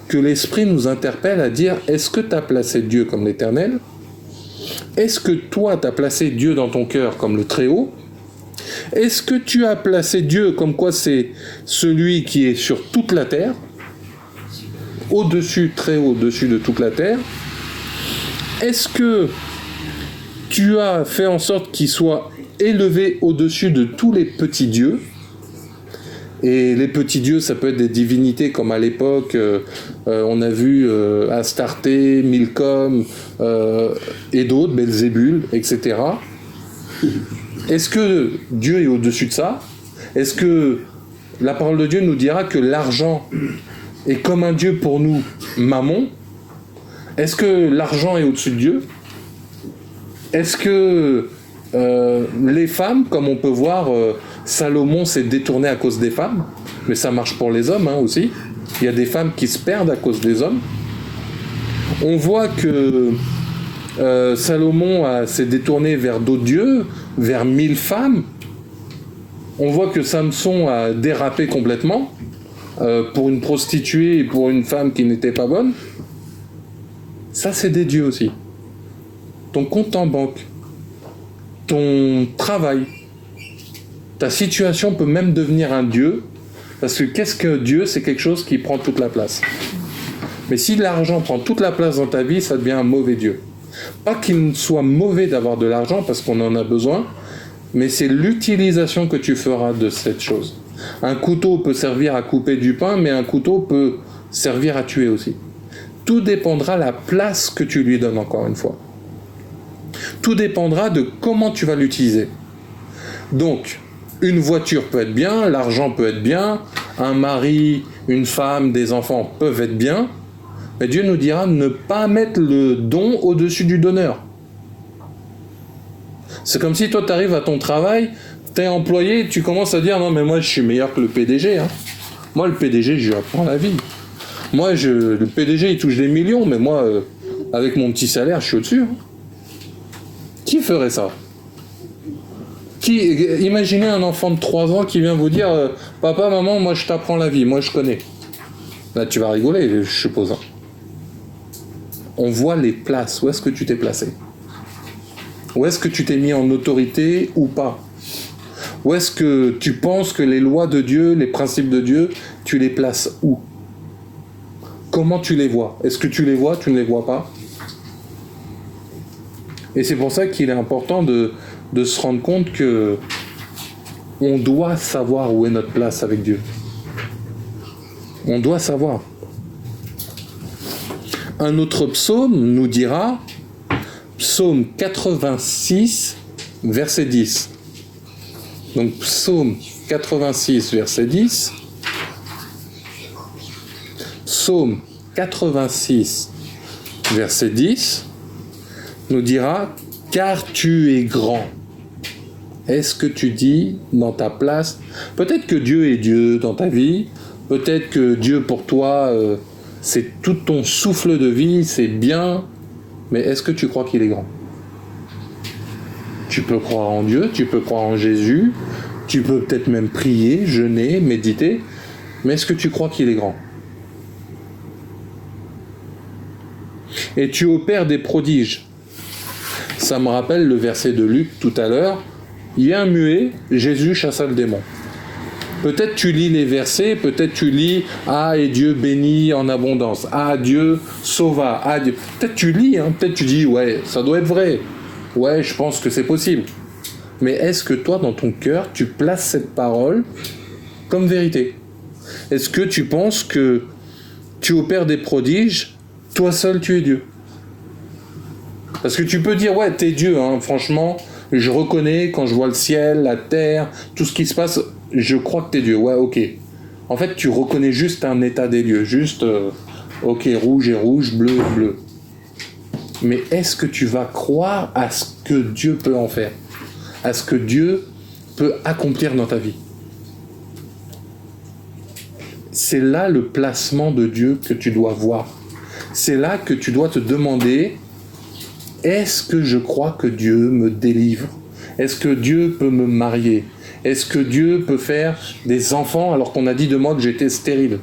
que l'Esprit nous interpelle à dire, est-ce que tu as placé Dieu comme l'Éternel? Est-ce que toi, tu as placé Dieu dans ton cœur comme le Très-Haut? Est-ce que tu as placé Dieu comme quoi c'est celui qui est sur toute la terre, au-dessus, très haut, au-dessus de toute la terre? Est-ce que tu as fait en sorte qu'il soit élevé au-dessus de tous les petits dieux? Et les petits dieux, ça peut être des divinités comme à l'époque, on a vu Astarté, Milcom et d'autres, Belzébul, etc. Est-ce que Dieu est au-dessus de ça? Est-ce que la parole de Dieu nous dira que l'argent est comme un dieu pour nous, Mammon? Est-ce que l'argent est au-dessus de Dieu? Est-ce que les femmes, comme on peut voir, Salomon s'est détourné à cause des femmes, mais ça marche pour les hommes aussi. Il y a des femmes qui se perdent à cause des hommes. On voit que Salomon s'est détourné vers d'autres dieux, vers 1000 femmes. On voit que Samson a dérapé complètement pour une prostituée et pour une femme qui n'était pas bonne. Ça, c'est des dieux aussi. Ton compte en banque, ton travail, ta situation peut même devenir un dieu, parce que qu'est-ce que Dieu? C'est quelque chose qui prend toute la place. Mais si l'argent prend toute la place dans ta vie, ça devient un mauvais dieu. Pas qu'il soit mauvais d'avoir de l'argent, parce qu'on en a besoin, mais c'est l'utilisation que tu feras de cette chose. Un couteau peut servir à couper du pain, mais un couteau peut servir à tuer aussi. Tout dépendra de la place que tu lui donnes, encore une fois. Tout dépendra de comment tu vas l'utiliser. Donc, une voiture peut être bien, l'argent peut être bien, un mari, une femme, des enfants peuvent être bien, mais Dieu nous dira ne pas mettre le don au-dessus du donneur. C'est comme si toi tu arrives à ton travail, tu es employé et tu commences à dire non mais moi je suis meilleur que le PDG. Moi le PDG je lui apprends la vie. Moi le PDG il touche des millions, mais moi avec mon petit salaire je suis au-dessus. Qui ferait ça? Imaginez un enfant de 3 ans qui vient vous dire papa, maman, moi je t'apprends la vie, moi je connais. Là tu vas rigoler, je suppose. On voit les places, où est-ce que tu t'es placé? Où est-ce que tu t'es mis en autorité ou pas? Où est-ce que tu penses que les lois de Dieu, les principes de Dieu, tu les places où? Comment tu les vois? Est-ce que tu les vois, tu ne les vois pas? Et c'est pour ça qu'il est important de se rendre compte que on doit savoir où est notre place avec Dieu. On doit savoir. Un autre psaume nous dira, psaume 86, verset 10. Donc psaume 86, verset 10. Psaume 86, verset 10, nous dira « Car tu es grand ». Est-ce que tu dis dans ta place, peut-être que Dieu est Dieu dans ta vie, peut-être que Dieu pour toi, c'est tout ton souffle de vie, c'est bien, mais est-ce que tu crois qu'il est grand? Tu peux croire en Dieu, tu peux croire en Jésus, tu peux peut-être même prier, jeûner, méditer, mais est-ce que tu crois qu'il est grand? Et tu opères des prodiges. Ça me rappelle le verset de Luc tout à l'heure. Il y a un muet, Jésus chassa le démon. Peut-être tu lis les versets, peut-être tu lis « Ah, et Dieu bénit en abondance. Ah, Dieu sauva. Ah, Dieu... » Peut-être tu lis, peut-être tu dis « Ouais, ça doit être vrai. Ouais, je pense que c'est possible. » Mais est-ce que toi, dans ton cœur, tu places cette parole comme vérité? Est-ce que tu penses que tu opères des prodiges, toi seul tu es Dieu? Parce que tu peux dire, ouais, t'es Dieu, hein, franchement, je reconnais quand je vois le ciel, la terre, tout ce qui se passe, je crois que t'es Dieu, ouais, ok. En fait, tu reconnais juste un état des lieux, juste, ok, rouge est rouge, bleu est bleu. Mais est-ce que tu vas croire à ce que Dieu peut en faire, à ce que Dieu peut accomplir dans ta vie? C'est là le placement de Dieu que tu dois voir. C'est là que tu dois te demander, est-ce que je crois que Dieu me délivre? Est-ce que Dieu peut me marier? Est-ce que Dieu peut faire des enfants alors qu'on a dit de moi que j'étais stérile?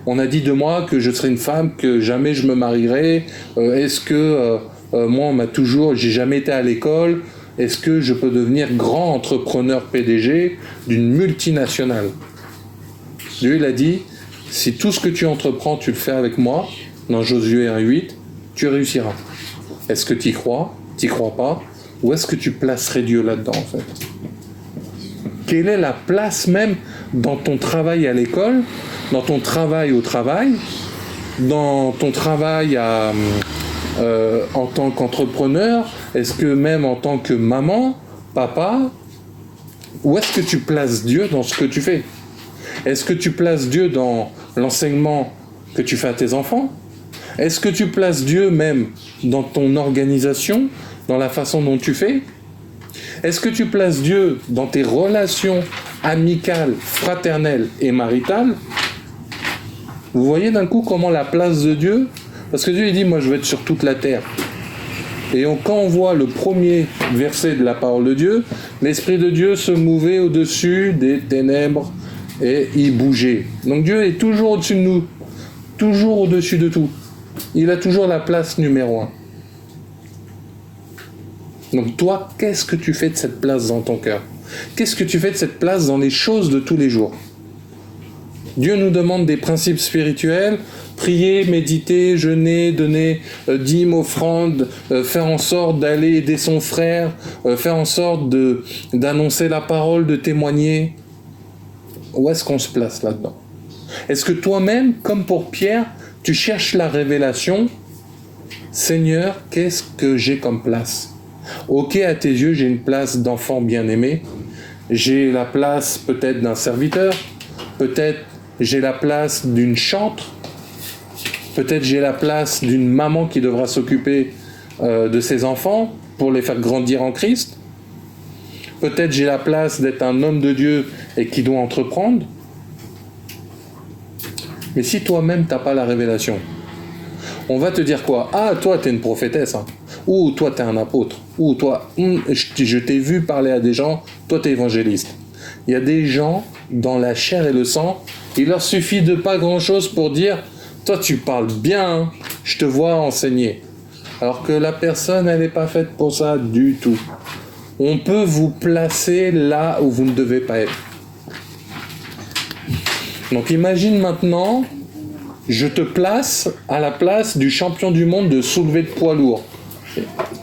On a dit de moi que je serais une femme, que jamais je me marierais? Est-ce que moi, on m'a toujours, j'ai jamais été à l'école? Est-ce que je peux devenir grand entrepreneur PDG d'une multinationale? Dieu, il a dit, si tout ce que tu entreprends, tu le fais avec moi, dans Josué 1,8, tu réussiras. Est-ce que tu y crois? Tu n'y crois pas? Ou est-ce que tu placerais Dieu là-dedans, en fait? Quelle est la place même dans ton travail à l'école, dans ton travail au travail, dans ton travail en tant qu'entrepreneur? Est-ce que même en tant que maman, papa, où est-ce que tu places Dieu dans ce que tu fais? Est-ce que tu places Dieu dans l'enseignement que tu fais à tes enfants? Est-ce que tu places Dieu même dans ton organisation, dans la façon dont tu fais? Est-ce que tu places Dieu dans tes relations amicales, fraternelles et maritales? Vous voyez d'un coup comment la place de Dieu? Parce que Dieu il dit, moi je vais être sur toute la terre. Et quand on voit le premier verset de la parole de Dieu, l'Esprit de Dieu se mouvait au-dessus des ténèbres et il bougeait. Donc Dieu est toujours au-dessus de nous, toujours au-dessus de tout. Il a toujours la place numéro 1. Donc toi, qu'est-ce que tu fais de cette place dans ton cœur? Qu'est-ce que tu fais de cette place dans les choses de tous les jours? Dieu nous demande des principes spirituels, prier, méditer, jeûner, donner dîmes, offrandes, faire en sorte d'aller aider son frère, faire en sorte d'annoncer la parole, de témoigner. Où est-ce qu'on se place là-dedans? Est-ce que toi-même, comme pour Pierre, tu cherches la révélation? Seigneur, qu'est-ce que j'ai comme place? Ok, à tes yeux, j'ai une place d'enfant bien-aimé. J'ai la place peut-être d'un serviteur. Peut-être j'ai la place d'une chantre. Peut-être j'ai la place d'une maman qui devra s'occuper de ses enfants pour les faire grandir en Christ. Peut-être j'ai la place d'être un homme de Dieu et qui doit entreprendre. Mais si toi-même t'as pas la révélation, on va te dire quoi? Ah, toi t'es une prophétesse, hein. Ou toi t'es un apôtre, ou toi je t'ai vu parler à des gens, toi t'es évangéliste. Il y a des gens dans la chair et le sang, il leur suffit de pas grand chose pour dire toi tu parles bien, hein, je te vois enseigner. Alors que la personne elle n'est pas faite pour ça du tout. On peut vous placer là où vous ne devez pas être. Donc imagine maintenant, je te place à la place du champion du monde de soulever de poids lourd.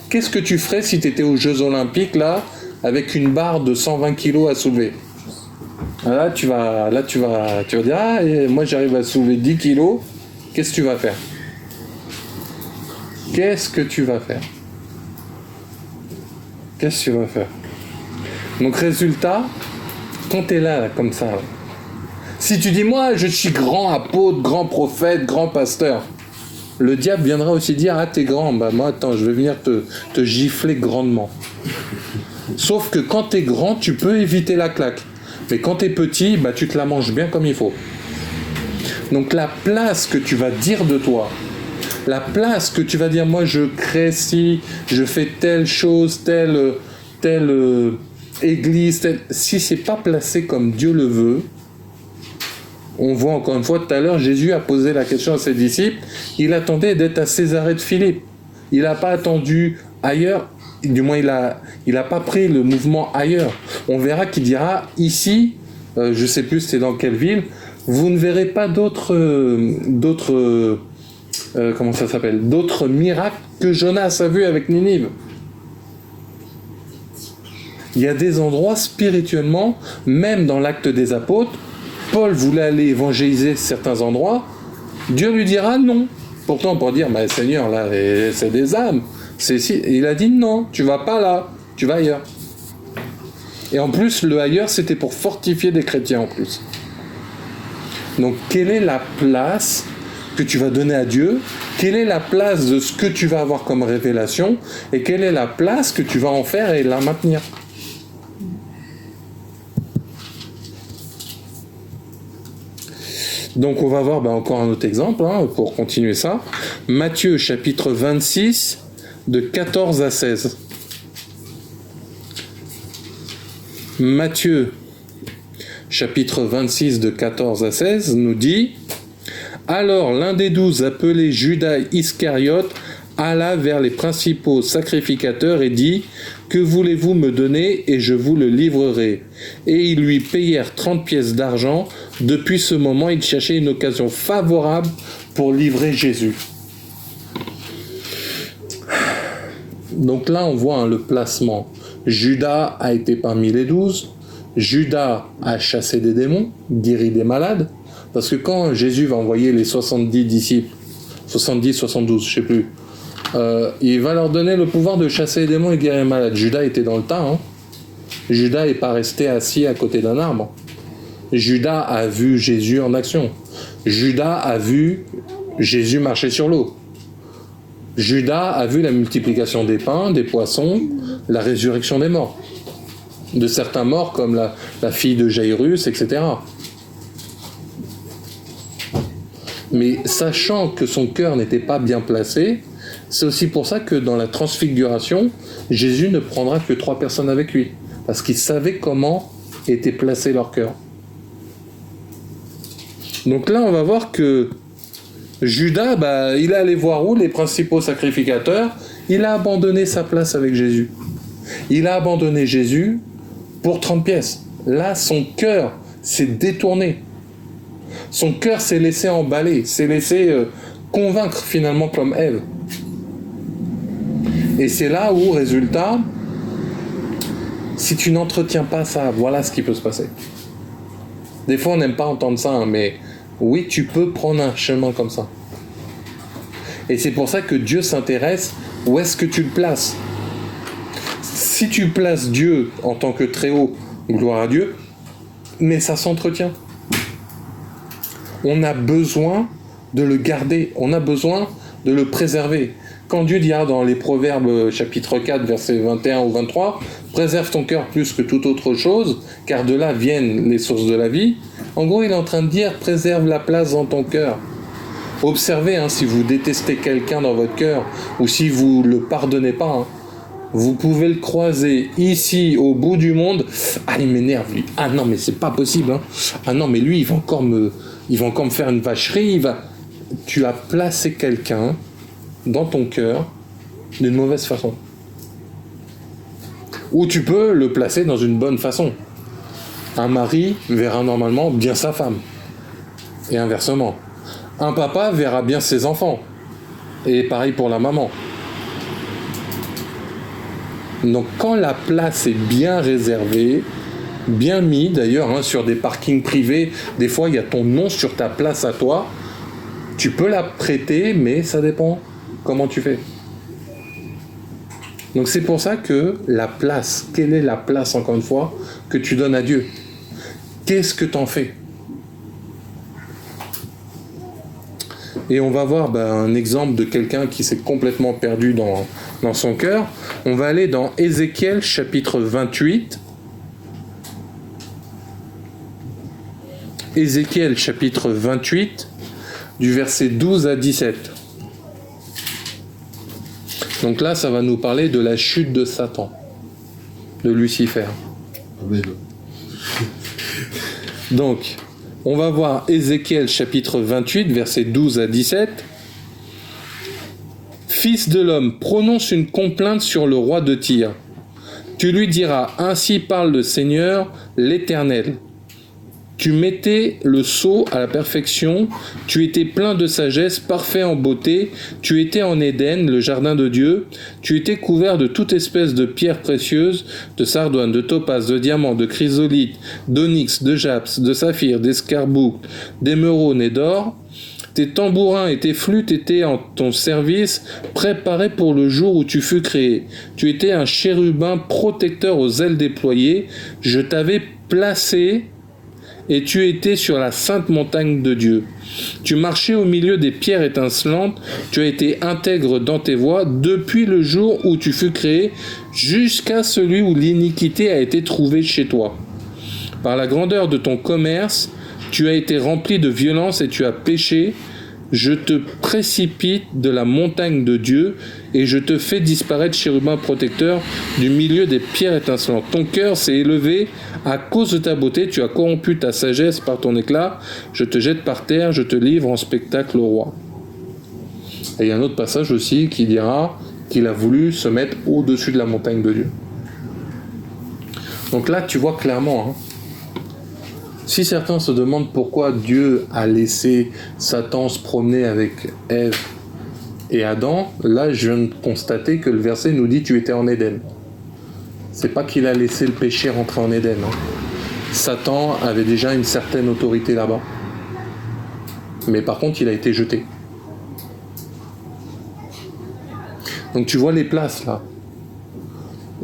Qu'est-ce que tu ferais si tu étais aux Jeux Olympiques, là, avec une barre de 120 kilos à soulever? Là, tu vas dire, ah, moi j'arrive à soulever 10 kilos, qu'est-ce que tu vas faire? Qu'est-ce que tu vas faire? Qu'est-ce que tu vas faire? Donc, résultat, quand tu es là, comme ça, si tu dis, moi, je suis grand apôtre, grand prophète, grand pasteur, le diable viendra aussi dire, ah, t'es grand, bah moi, attends, je vais venir te gifler grandement. Sauf que quand t'es grand, tu peux éviter la claque. Mais quand t'es petit, bah tu te la manges bien comme il faut. Donc la place que tu vas dire de toi, la place que tu vas dire, moi je crée ci, je fais telle chose, telle église, si c'est pas placé comme Dieu le veut, on voit encore une fois tout à l'heure, Jésus a posé la question à ses disciples, il attendait d'être à Césarée de Philippe. Il n'a pas attendu ailleurs, du moins il a pas pris le mouvement ailleurs. On verra qu'il dira, ici, je ne sais plus c'est dans quelle ville, vous ne verrez pas d'autres miracles que Jonas a vu avec Ninive. Il y a des endroits spirituellement, même dans l'acte des apôtres, Paul voulait aller évangéliser certains endroits, Dieu lui dira non, Pourtant, pour dire, mais Seigneur, là, c'est des âmes. Il a dit, non, tu vas pas là, tu vas ailleurs. Et en plus, le ailleurs, c'était pour fortifier des chrétiens en plus. Donc, quelle est la place que tu vas donner à Dieu? Quelle est la place de ce que tu vas avoir comme révélation? Et quelle est la place que tu vas en faire et la maintenir? Donc, on va voir encore un autre exemple, pour continuer ça. Matthieu, chapitre 26, de 14 à 16. Matthieu, chapitre 26, de 14 à 16, nous dit « Alors l'un des 12, appelé Judas Iscariote, alla vers les principaux sacrificateurs et dit « Que voulez-vous me donner et je vous le livrerai ?» Et ils lui payèrent 30 pièces d'argent. Depuis ce moment, il cherchait une occasion favorable pour livrer Jésus. Donc là, on voit le placement. Judas a été parmi les 12. Judas a chassé des démons, guéri des malades. Parce que quand Jésus va envoyer les 70 disciples, 70, 72, je ne sais plus, il va leur donner le pouvoir de chasser les démons et guérir les malades. Judas était dans le tas. Judas n'est pas resté assis à côté d'un arbre. Judas a vu Jésus en action. Judas a vu Jésus marcher sur l'eau. Judas a vu la multiplication des pains, des poissons, la résurrection des morts. De certains morts comme la fille de Jairus, etc. Mais sachant que son cœur n'était pas bien placé, c'est aussi pour ça que dans la transfiguration, Jésus ne prendra que 3 personnes avec lui. Parce qu'il savait comment était placé leur cœur. Donc là, on va voir que Judas, il est allé voir où les principaux sacrificateurs. Il a abandonné sa place avec Jésus. Il a abandonné Jésus pour 30 pièces. Là, son cœur s'est détourné. Son cœur s'est laissé emballer, s'est laissé convaincre finalement comme Ève. Et c'est là où, résultat, si tu n'entretiens pas ça, voilà ce qui peut se passer. Des fois, on n'aime pas entendre ça, mais oui, tu peux prendre un chemin comme ça. Et c'est pour ça que Dieu s'intéresse où est-ce que tu le places. Si tu places Dieu en tant que très haut, gloire à Dieu, mais ça s'entretient. On a besoin de le garder, on a besoin de le préserver. Quand Dieu dira dans les Proverbes chapitre 4, versets 21 ou 23, « Préserve ton cœur plus que toute autre chose, car de là viennent les sources de la vie », en gros, il est en train de dire « Préserve la place dans ton cœur ». Observez, si vous détestez quelqu'un dans votre cœur, ou si vous ne le pardonnez pas, vous pouvez le croiser ici, au bout du monde. « Ah, il m'énerve, lui. Ah non, mais c'est pas possible. Ah non, mais lui, il va encore me faire une vacherie. Tu as placé quelqu'un dans ton cœur d'une mauvaise façon. Ou tu peux le placer dans une bonne façon. Un mari verra normalement bien sa femme. Et inversement. Un papa verra bien ses enfants. Et pareil pour la maman. Donc quand la place est bien réservée, bien mis d'ailleurs, sur des parkings privés, des fois il y a ton nom sur ta place à toi, tu peux la prêter, mais ça dépend comment tu fais. Donc c'est pour ça que la place, quelle est la place encore une fois que tu donnes à Dieu? Qu'est-ce que tu en fais? Et on va voir un exemple de quelqu'un qui s'est complètement perdu dans son cœur. On va aller dans Ézéchiel chapitre 28. Ézéchiel chapitre 28, du verset 12 à 17. Donc là, ça va nous parler de la chute de Satan, de Lucifer. Amen. Donc, on va voir Ézéchiel chapitre 28, versets 12 à 17. « Fils de l'homme, prononce une complainte sur le roi de Tyr. Tu lui diras, ainsi parle le Seigneur, l'Éternel. Tu mettais le sceau à la perfection, tu étais plein de sagesse, parfait en beauté, tu étais en Éden, le jardin de Dieu, tu étais couvert de toute espèce de pierres précieuses, de sardoine, de topaze, de diamant, de chrysolite, d'onyx, de japs, de saphir, d'escarboucle, d'émeraude et d'or. Tes tambourins et tes flûtes étaient en ton service, préparés pour le jour où tu fus créé. Tu étais un chérubin protecteur aux ailes déployées. Je t'avais placé et tu étais sur la sainte montagne de Dieu. Tu marchais au milieu des pierres étincelantes, tu as été intègre dans tes voies depuis le jour où tu fus créé jusqu'à celui où l'iniquité a été trouvée chez toi. Par la grandeur de ton commerce, tu as été rempli de violence et tu as péché. Je te précipite de la montagne de Dieu et je te fais disparaître, chérubin protecteur, du milieu des pierres étincelantes. Ton cœur s'est élevé à cause de ta beauté, tu as corrompu ta sagesse par ton éclat. Je te jette par terre, je te livre en spectacle au roi. Et il y a un autre passage aussi qui dira qu'il a voulu se mettre au-dessus de la montagne de Dieu. Donc là, tu vois clairement, si certains se demandent pourquoi Dieu a laissé Satan se promener avec Ève et Adam, là je viens de constater que le verset nous dit tu étais en Éden. C'est pas qu'il a laissé le péché rentrer en Éden. Satan avait déjà une certaine autorité là-bas. Mais par contre il a été jeté. Donc tu vois les places là.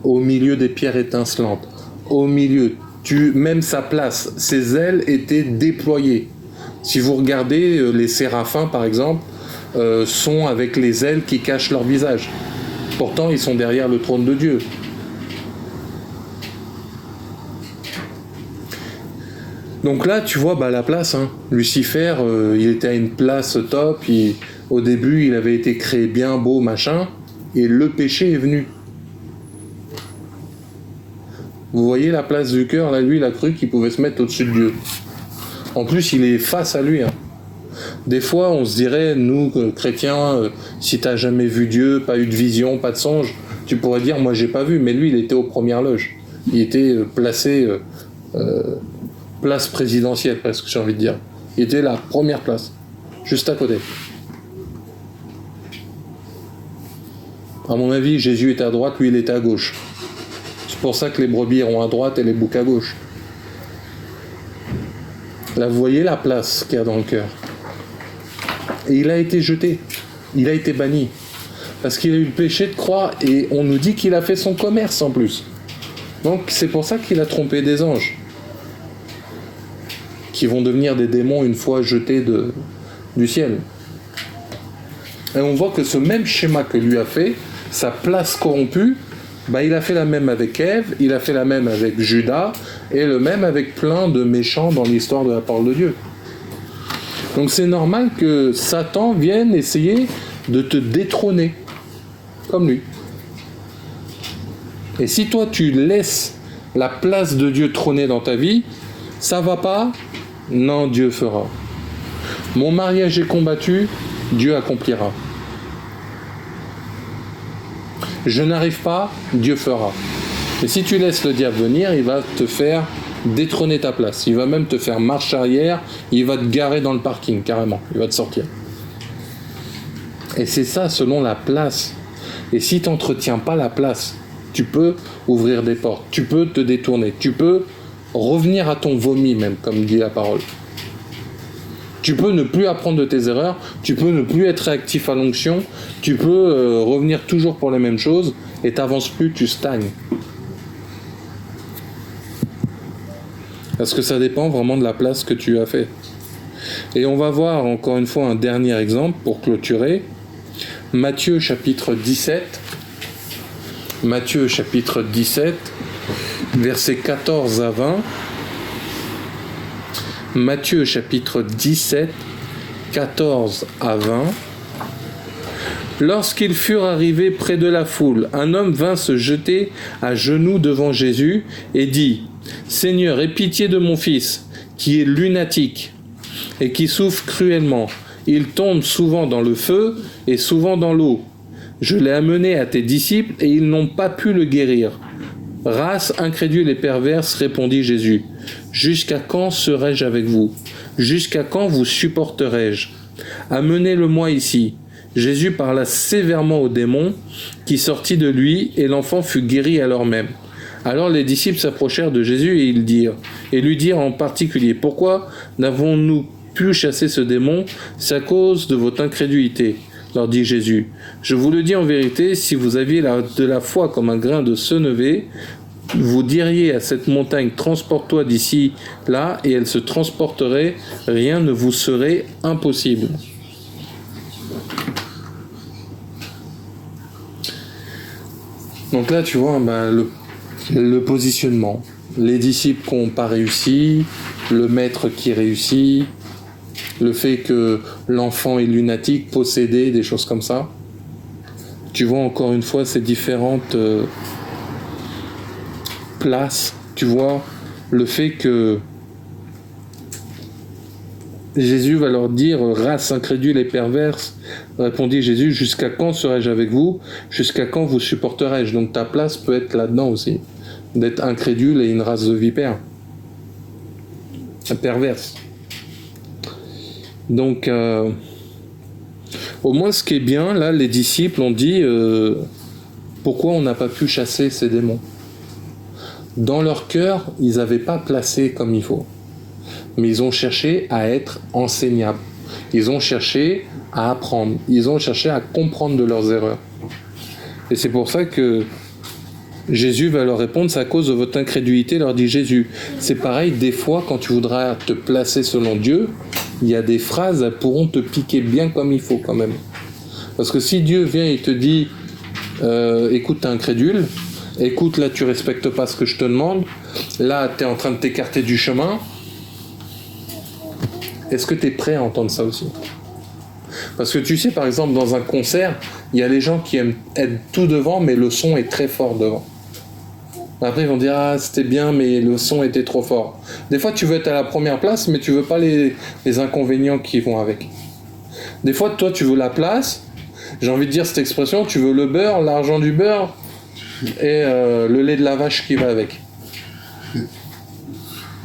Au milieu des pierres étincelantes. Au milieu. Même sa place, ses ailes étaient déployées. Si vous regardez, les séraphins par exemple, sont avec les ailes qui cachent leur visage. Pourtant, ils sont derrière le trône de Dieu. Donc là, tu vois la place. Lucifer, il était à une place top. Au début, il avait été créé bien beau, machin. Et le péché est venu. Vous voyez la place du cœur, là, lui, il a cru qu'il pouvait se mettre au-dessus de Dieu. En plus, il est face à lui. Des fois, on se dirait, nous, chrétiens, si t'as jamais vu Dieu, pas eu de vision, pas de songe, tu pourrais dire, moi, j'ai pas vu. Mais lui, il était aux premières loges. Il était placé, place présidentielle, presque, j'ai envie de dire. Il était la première place, juste à côté. À mon avis, Jésus était à droite, lui, il était à gauche. C'est pour ça que les brebis iront à droite et les boucs à gauche. Là, vous voyez la place qu'il y a dans le cœur. Et il a été jeté. Il a été banni. Parce qu'il a eu le péché de croire et on nous dit qu'il a fait son commerce en plus. Donc c'est pour ça qu'il a trompé des anges. Qui vont devenir des démons une fois jetés du ciel. Et on voit que ce même schéma que lui a fait, sa place corrompue, il a fait la même avec Ève, il a fait la même avec Judas, et le même avec plein de méchants dans l'histoire de la parole de Dieu. Donc c'est normal que Satan vienne essayer de te détrôner, comme lui. Et si toi tu laisses la place de Dieu trôner dans ta vie, ça va pas? Non, Dieu fera. Mon mariage est combattu, Dieu accomplira. Je n'arrive pas, Dieu fera. Et si tu laisses le diable venir, il va te faire détrôner ta place. Il va même te faire marche arrière, il va te garer dans le parking, carrément. Il va te sortir. Et c'est ça selon la place. Et si tu n'entretiens pas la place, tu peux ouvrir des portes, tu peux te détourner, tu peux revenir à ton vomi même, comme dit la parole. Tu peux ne plus apprendre de tes erreurs, tu peux ne plus être réactif à l'onction, tu peux revenir toujours pour les mêmes choses, et tu n'avances plus, tu stagnes. Parce que ça dépend vraiment de la place que tu as fait. Et on va voir encore une fois un dernier exemple pour clôturer. Matthieu chapitre 17. Matthieu chapitre 17, versets 14 à 20. Matthieu chapitre 17, 14 à 20. Lorsqu'ils furent arrivés près de la foule, un homme vint se jeter à genoux devant Jésus et dit : « Seigneur, aie pitié de mon fils, qui est lunatique et qui souffre cruellement. Il tombe souvent dans le feu et souvent dans l'eau. Je l'ai amené à tes disciples et ils n'ont pas pu le guérir. » « Race incrédule et perverse, répondit Jésus. Jusqu'à quand serai-je avec vous ? Jusqu'à quand vous supporterai-je ? Amenez-le-moi ici. Jésus parla sévèrement au démon qui sortit de lui et l'enfant fut guéri à l'heure même. Alors les disciples s'approchèrent de Jésus et lui dirent en particulier : Pourquoi n'avons-nous pu chasser ce démon, c'est à cause de votre incrédulité, leur dit Jésus. Je vous le dis en vérité, si vous aviez de la foi comme un grain de sénévé, vous diriez à cette montagne, transporte-toi d'ici là, et elle se transporterait, rien ne vous serait impossible. Donc là, tu vois, le positionnement, les disciples qui n'ont pas réussi, le maître qui réussit, le fait que l'enfant est lunatique, possédé, des choses comme ça. Tu vois encore une fois ces différentes places. Tu vois le fait que Jésus va leur dire, race incrédule et perverse, répondit Jésus, jusqu'à quand serai-je avec vous? Jusqu'à quand vous supporterai-je? Donc ta place peut être là-dedans aussi, d'être incrédule et une race de vipères. Perverse. Donc, au moins ce qui est bien, là, les disciples ont dit, pourquoi on n'a pas pu chasser ces démons? Dans leur cœur, ils n'avaient pas placé comme il faut. Mais ils ont cherché à être enseignables. Ils ont cherché à apprendre. Ils ont cherché à comprendre de leurs erreurs. Et c'est pour ça que Jésus va leur répondre, c'est à cause de votre incrédulité, leur dit Jésus. C'est pareil, des fois, quand tu voudras te placer selon Dieu, il y a des phrases, elles pourront te piquer bien comme il faut quand même. Parce que si Dieu vient et te dit, écoute, t'es incrédule, écoute, là, tu respectes pas ce que je te demande, là, t'es en train de t'écarter du chemin, est-ce que tu es prêt à entendre ça aussi? Parce que tu sais, par exemple, dans un concert, il y a les gens qui aiment être tout devant, mais le son est très fort devant. Après, ils vont dire, ah, c'était bien, mais le son était trop fort. Des fois, tu veux être à la première place, mais tu veux pas les inconvénients qui vont avec. Des fois, toi, tu veux la place, j'ai envie de dire cette expression, tu veux le beurre, l'argent du beurre, et le lait de la vache qui va avec.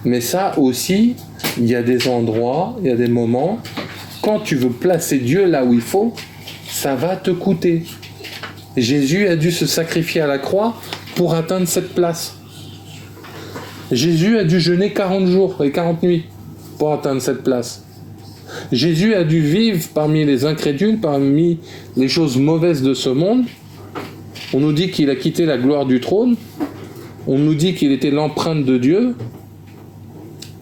Mais ça aussi, il y a des endroits, il y a des moments, quand tu veux placer Dieu là où il faut, ça va te coûter. Jésus a dû se sacrifier à la croix pour atteindre cette place. Jésus a dû jeûner 40 jours et 40 nuits pour atteindre cette place. Jésus a dû vivre parmi les incrédules, parmi les choses mauvaises de ce monde. On nous dit qu'il a quitté la gloire du trône. On nous dit qu'il était l'empreinte de Dieu.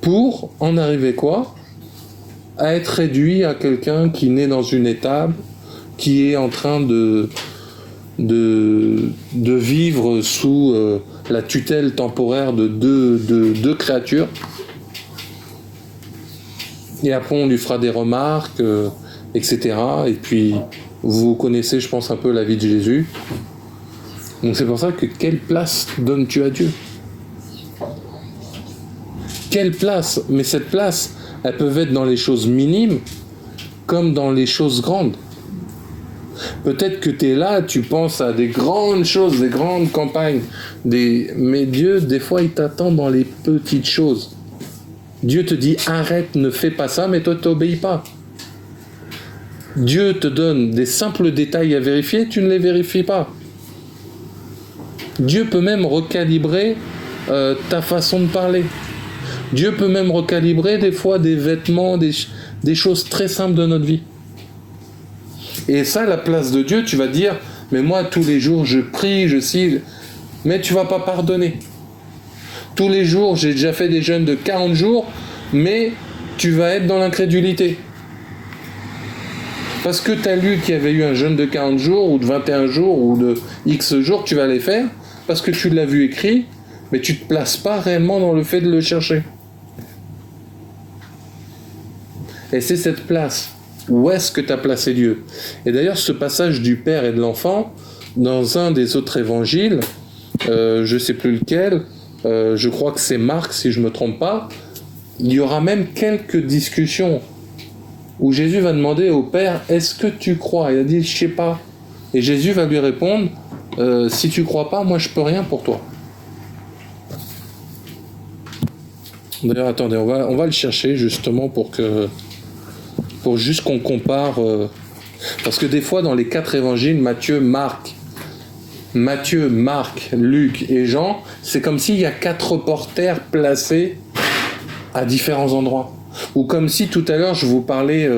Pour en arriver quoi? À être réduit à quelqu'un qui naît dans une étable, qui est en train de vivre sous la tutelle temporaire de deux créatures. Et après on lui fera des remarques, etc. Et puis vous connaissez, je pense, un peu la vie de Jésus. Donc c'est pour ça que quelle place donnes-tu à Dieu? Quelle place? Mais cette place, elle peut être dans les choses minimes comme dans les choses grandes. Peut-être que tu es là, tu penses à des grandes choses, des grandes campagnes, mais Dieu, des fois, il t'attend dans les petites choses. Dieu te dit, arrête, ne fais pas ça, mais toi, tu n'obéis pas. Dieu te donne des simples détails à vérifier, tu ne les vérifies pas. Dieu peut même recalibrer ta façon de parler. Dieu peut même recalibrer des fois des vêtements, des choses très simples de notre vie. Et ça, la place de Dieu, tu vas dire, mais moi, tous les jours, je prie, je cille, mais tu vas pas pardonner. Tous les jours, j'ai déjà fait des jeûnes de 40 jours, mais tu vas être dans l'incrédulité. Parce que tu as lu qu'il y avait eu un jeûne de 40 jours, ou de 21 jours, ou de X jours, tu vas les faire, parce que tu l'as vu écrit, mais tu ne te places pas réellement dans le fait de le chercher. Et c'est cette place. Où est-ce que tu as placé Dieu? Et d'ailleurs, ce passage du Père et de l'Enfant, dans un des autres évangiles, je ne sais plus lequel, je crois que c'est Marc, si je ne me trompe pas, il y aura même quelques discussions où Jésus va demander au Père, est-ce que tu crois? Il a dit, je ne sais pas. Et Jésus va lui répondre, si tu ne crois pas, moi je ne peux rien pour toi. D'ailleurs, attendez, on va le chercher justement pour juste qu'on compare. Parce que des fois, dans les 4 évangiles, Matthieu, Marc, Luc et Jean, c'est comme s'il y a 4 reporters placés à différents endroits. Ou comme si tout à l'heure je vous parlais,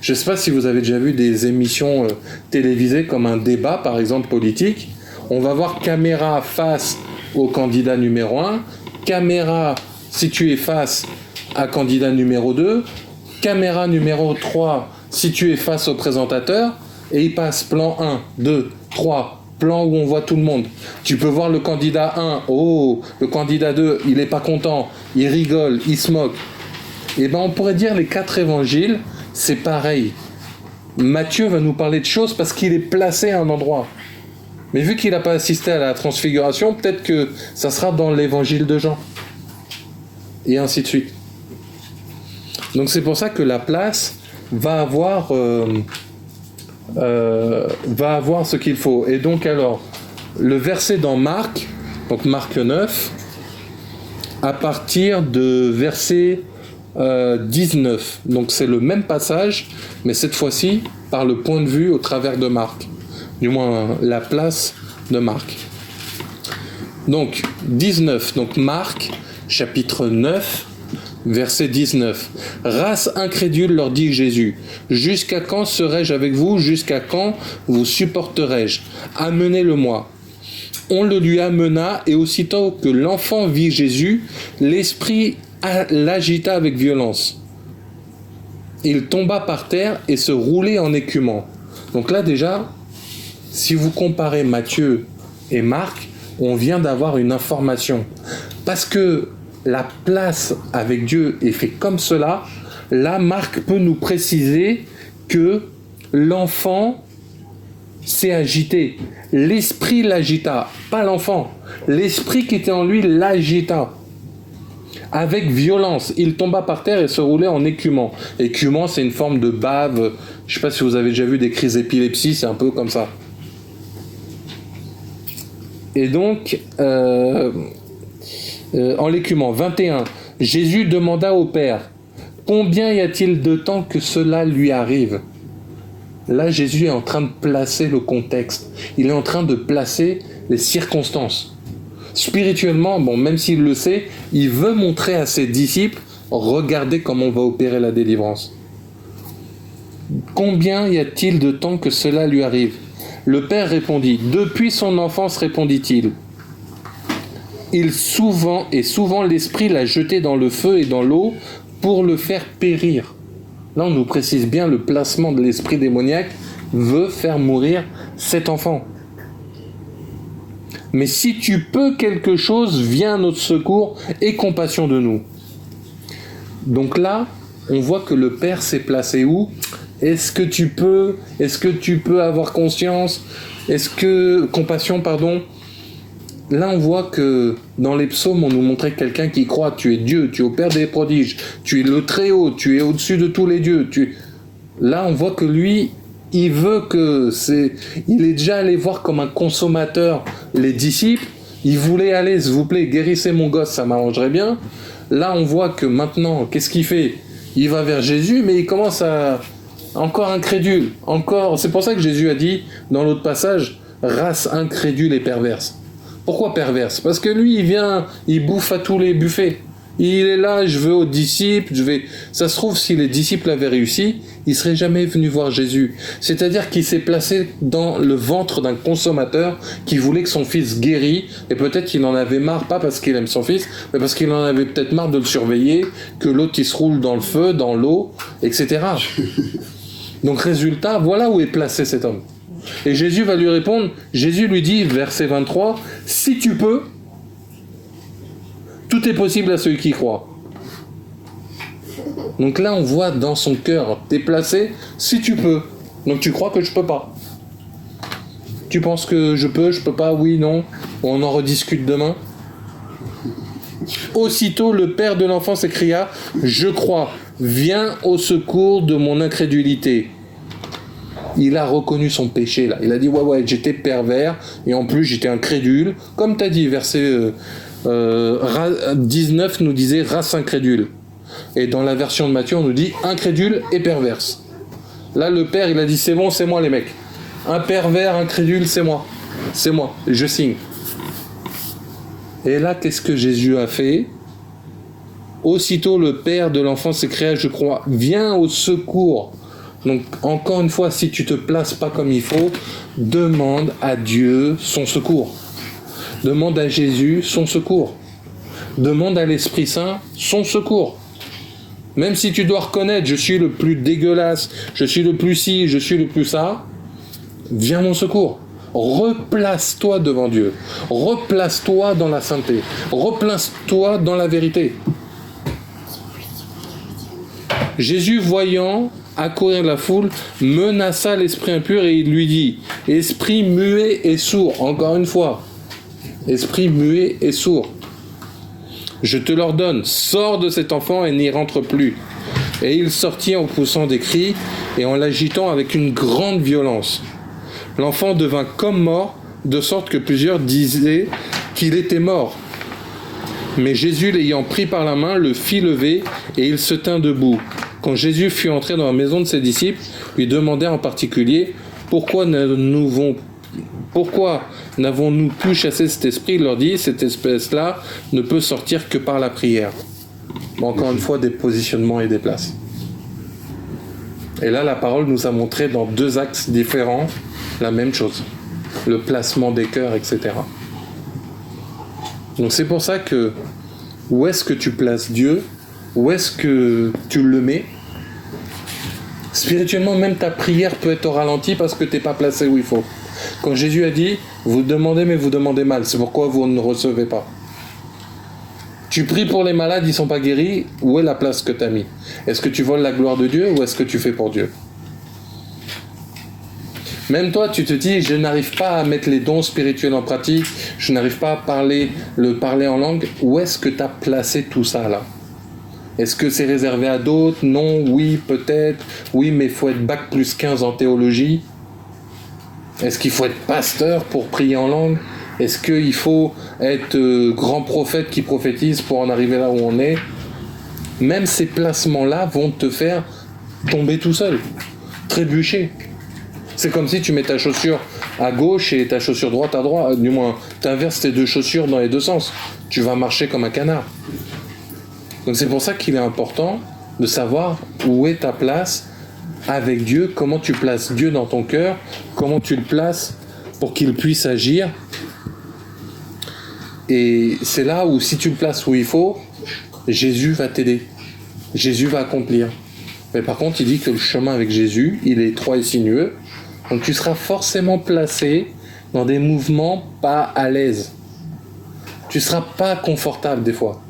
je ne sais pas si vous avez déjà vu des émissions télévisées comme un débat par exemple politique, on va voir caméra face au candidat numéro 1, caméra située face à candidat numéro 2, caméra numéro 3 située face au présentateur, et il passe plan 1, 2, 3, plan où on voit tout le monde. Tu peux voir le candidat 1, oh, le candidat 2, il n'est pas content, il rigole, il se moque. Et bien on pourrait dire les 4 évangiles, c'est pareil. Matthieu va nous parler de choses parce qu'il est placé à un endroit. Mais vu qu'il n'a pas assisté à la transfiguration, peut-être que ça sera dans l'évangile de Jean. Et ainsi de suite. Donc c'est pour ça que la place va avoir ce qu'il faut. Et donc alors, le verset dans Marc, donc Marc 9, à partir de verset 19. Donc c'est le même passage, mais cette fois-ci par le point de vue au travers de Marc. Du moins la place de Marc. Donc 19, donc Marc, chapitre 9, verset 19. Race incrédule, leur dit Jésus, jusqu'à quand serai-je avec vous? Jusqu'à quand vous supporterai-je? Amenez-le-moi. On le lui amena, et aussitôt que l'enfant vit Jésus, l'esprit l'agita avec violence. Il tomba par terre et se roulait en écumant. Donc là déjà, si vous comparez Matthieu et Marc, on vient d'avoir une information. Parce que la place avec Dieu est faite comme cela, là Marc peut nous préciser que l'enfant s'est agité. L'esprit l'agita, pas l'enfant. L'esprit qui était en lui l'agita. Avec violence, il tomba par terre et se roulait en écumant. Écumant, c'est une forme de bave. Je ne sais pas si vous avez déjà vu des crises d'épilepsie, c'est un peu comme ça. Et donc, en l'écumant, 21, Jésus demanda au Père, combien y a-t-il de temps que cela lui arrive? Là, Jésus est en train de placer le contexte. Il est en train de placer les circonstances. Spirituellement, bon, même s'il le sait, il veut montrer à ses disciples, regardez comment on va opérer la délivrance. Combien y a-t-il de temps que cela lui arrive? Le Père répondit, depuis son enfance, répondit-il. Souvent l'Esprit l'a jeté dans le feu et dans l'eau pour le faire périr. Là, on nous précise bien le placement de l'esprit démoniaque veut faire mourir cet enfant. Mais si tu peux quelque chose, viens à notre secours et compassion de nous. Donc là, on voit que le Père s'est placé où? Est-ce que tu peux avoir conscience? Compassion, pardon. Là, on voit que dans les psaumes, on nous montrait quelqu'un qui croit. Tu es Dieu, tu opères des prodiges, tu es le Très-Haut, tu es au-dessus de tous les dieux. Là, on voit que lui, il est déjà allé voir comme un consommateur les disciples. Il voulait aller, s'il vous plaît, guérissez mon gosse, ça m'arrangerait bien. Là, on voit que maintenant, qu'est-ce qu'il fait? Il va vers Jésus, mais il commence à... Encore incrédule. C'est pour ça que Jésus a dit, dans l'autre passage, race incrédule et perverse. Pourquoi perverse? Parce que lui, il bouffe à tous les buffets. Il est là, je veux aux disciples, Ça se trouve, si les disciples avaient réussi, ils ne seraient jamais venus voir Jésus. C'est-à-dire qu'il s'est placé dans le ventre d'un consommateur qui voulait que son fils guérisse, et peut-être qu'il en avait marre, pas parce qu'il aime son fils, mais parce qu'il en avait peut-être marre de le surveiller, que l'autre il se roule dans le feu, dans l'eau, etc. Donc résultat, voilà où est placé cet homme. Et Jésus va lui répondre, Jésus lui dit, verset 23, « Si tu peux, tout est possible à ceux qui croient. » Donc là, on voit dans son cœur, t'es placé, si tu peux. Donc tu crois que je peux pas. Tu penses que je peux pas, oui, non. On en rediscute demain. Aussitôt, le père de l'enfant s'écria, « Je crois, viens au secours de mon incrédulité. » Il a reconnu son péché là. Il a dit ouais j'étais pervers et en plus j'étais incrédule. Comme tu as dit, verset 19 nous disait race incrédule. Et dans la version de Matthieu on nous dit incrédule et perverse. Là le père il a dit c'est bon, c'est moi les mecs. Un pervers incrédule c'est moi. C'est moi, je signe. Et là qu'est-ce que Jésus a fait? Aussitôt le père de l'enfant s'écria, je crois, viens au secours. Donc encore une fois, si tu te places pas comme il faut, demande à Dieu son secours. Demande à Jésus son secours. Demande à l'Esprit Saint son secours. Même si tu dois reconnaître, je suis le plus dégueulasse, je suis le plus ci, je suis le plus ça, viens mon secours. Replace-toi devant Dieu. Replace-toi dans la sainteté. Replace-toi dans la vérité. Jésus, voyant accourir la foule, menaça l'esprit impur et il lui dit, esprit muet et sourd, encore une fois, esprit muet et sourd, je te l'ordonne, sors de cet enfant et n'y rentre plus. Et il sortit en poussant des cris et en l'agitant avec une grande violence. L'enfant devint comme mort, de sorte que plusieurs disaient qu'il était mort. Mais Jésus, l'ayant pris par la main, le fit lever et il se tint debout. Quand Jésus fut entré dans la maison de ses disciples, lui demandèrent en particulier pourquoi n'avons-nous pu chasser cet esprit. Il leur dit, cette espèce-là ne peut sortir que par la prière. Bon, encore une fois, des positionnements et des places. Et là, la parole nous a montré dans deux axes différents la même chose. Le placement des cœurs, etc. Donc c'est pour ça que où est-ce que tu places Dieu? Où est-ce que tu le mets? Spirituellement, même ta prière peut être au ralenti parce que tu n'es pas placé où il faut. Quand Jésus a dit, vous demandez mais vous demandez mal, c'est pourquoi vous ne recevez pas. Tu pries pour les malades, ils ne sont pas guéris, où est la place que tu as mis? Est-ce que tu voles la gloire de Dieu ou est-ce que tu fais pour Dieu? Même toi, tu te dis, je n'arrive pas à mettre les dons spirituels en pratique, je n'arrive pas à parler en langue, où est-ce que tu as placé tout ça là? Est-ce que c'est réservé à d'autres? Non, oui, peut-être. Oui, mais il faut être bac plus 15 en théologie. Est-ce qu'il faut être pasteur pour prier en langue? Est-ce qu'il faut être grand prophète qui prophétise pour en arriver là où on est? Même ces placements-là vont te faire tomber tout seul, trébucher. C'est comme si tu mets ta chaussure à gauche et ta chaussure droite à droite. Du moins, tu inverses tes deux chaussures dans les deux sens. Tu vas marcher comme un canard. Donc c'est pour ça qu'il est important de savoir où est ta place avec Dieu, comment tu places Dieu dans ton cœur, comment tu le places pour qu'il puisse agir. Et c'est là où si tu le places où il faut, Jésus va t'aider. Jésus va accomplir. Mais par contre, il dit que le chemin avec Jésus, il est étroit et sinueux. Donc tu seras forcément placé dans des mouvements pas à l'aise. Tu ne seras pas confortable des fois.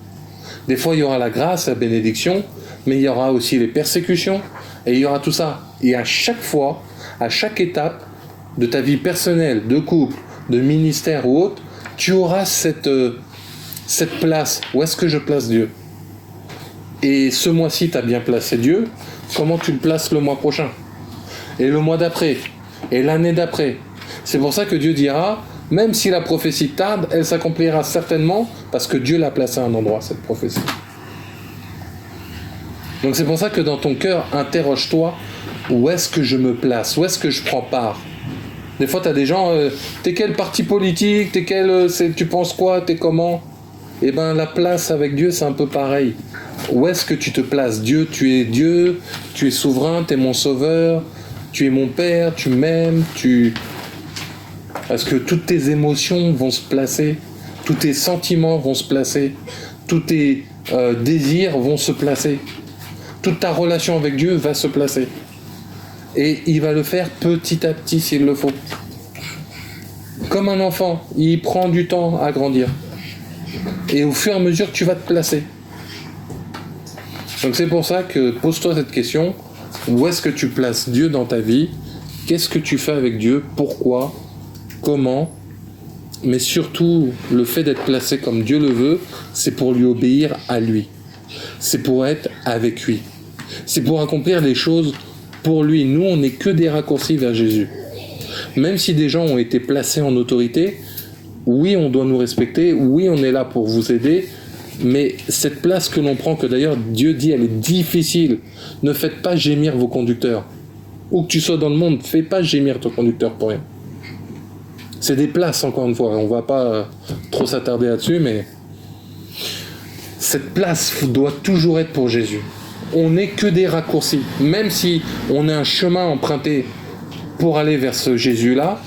Des fois, il y aura la grâce, la bénédiction, mais il y aura aussi les persécutions, et il y aura tout ça. Et à chaque fois, à chaque étape de ta vie personnelle, de couple, de ministère ou autre, tu auras cette place. Où est-ce que je place Dieu? Et ce mois-ci, tu as bien placé Dieu. Comment tu le places le mois prochain? Et le mois d'après? Et l'année d'après? C'est pour ça que Dieu dira, même si la prophétie tarde, elle s'accomplira certainement parce que Dieu l'a placée à un endroit, cette prophétie. Donc c'est pour ça que dans ton cœur, interroge-toi, où est-ce que je me place? Où est-ce que je prends part? Des fois, tu as des gens, t'es quel parti politique? Tu penses quoi? T'es comment? Eh bien, la place avec Dieu, c'est un peu pareil. Où est-ce que tu te places? Dieu, tu es souverain, tu es mon sauveur, tu es mon Père, tu m'aimes, Est-ce que toutes tes émotions vont se placer? Tous tes sentiments vont se placer? Tous tes désirs vont se placer? Toute ta relation avec Dieu va se placer. Et il va le faire petit à petit s'il le faut. Comme un enfant, il prend du temps à grandir. Et au fur et à mesure, tu vas te placer. Donc c'est pour ça que pose-toi cette question. Où est-ce que tu places Dieu dans ta vie? Qu'est-ce que tu fais avec Dieu? Pourquoi? Comment? Mais surtout, le fait d'être placé comme Dieu le veut, c'est pour lui obéir à lui. C'est pour être avec lui. C'est pour accomplir les choses pour lui. Nous, on n'est que des raccourcis vers Jésus. Même si des gens ont été placés en autorité, oui, on doit nous respecter, oui, on est là pour vous aider, mais cette place que l'on prend, que d'ailleurs Dieu dit, elle est difficile. Ne faites pas gémir vos conducteurs. Où que tu sois dans le monde, fais pas gémir ton conducteur pour rien. C'est des places, encore une fois, on va pas trop s'attarder là-dessus, mais cette place doit toujours être pour Jésus. On n'est que des raccourcis. Même si on a un chemin emprunté pour aller vers ce Jésus-là,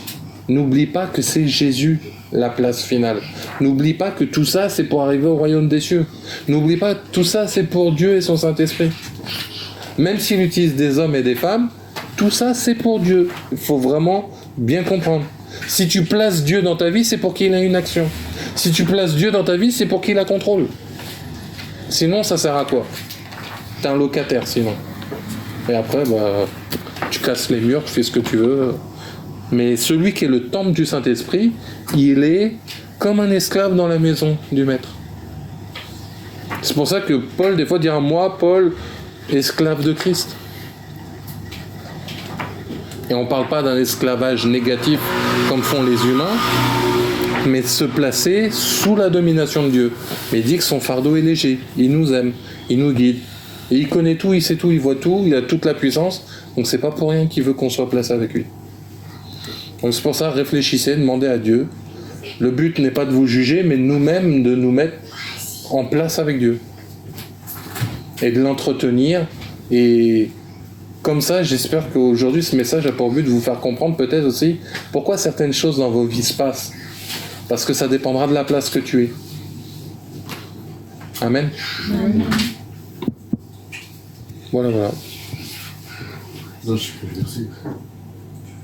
n'oublie pas que c'est Jésus la place finale. N'oublie pas que tout ça, c'est pour arriver au royaume des cieux. N'oublie pas que tout ça, c'est pour Dieu et son Saint-Esprit. Même s'il utilise des hommes et des femmes, tout ça, c'est pour Dieu. Il faut vraiment bien comprendre. Si tu places Dieu dans ta vie, c'est pour qu'il ait une action. Si tu places Dieu dans ta vie, c'est pour qu'il la contrôle. Sinon, ça sert à quoi? T'es un locataire, sinon. Et après, tu casses les murs, tu fais ce que tu veux. Mais celui qui est le temple du Saint-Esprit, il est comme un esclave dans la maison du maître. C'est pour ça que Paul, des fois, dira « Moi, Paul, esclave de Christ ». Et on ne parle pas d'un esclavage négatif comme font les humains, mais de se placer sous la domination de Dieu. Mais il dit que son fardeau est léger, il nous aime, il nous guide. Et il connaît tout, il sait tout, il voit tout, il a toute la puissance, donc c'est pas pour rien qu'il veut qu'on soit placé avec lui. Donc c'est pour ça, réfléchissez, demandez à Dieu. Le but n'est pas de vous juger, mais nous-mêmes de nous mettre en place avec Dieu. Et de l'entretenir. Et comme ça, j'espère qu'aujourd'hui, ce message a pour but de vous faire comprendre peut-être aussi pourquoi certaines choses dans vos vies se passent. Parce que ça dépendra de la place que tu es. Amen. Amen. Voilà. Non, je peux dire merci.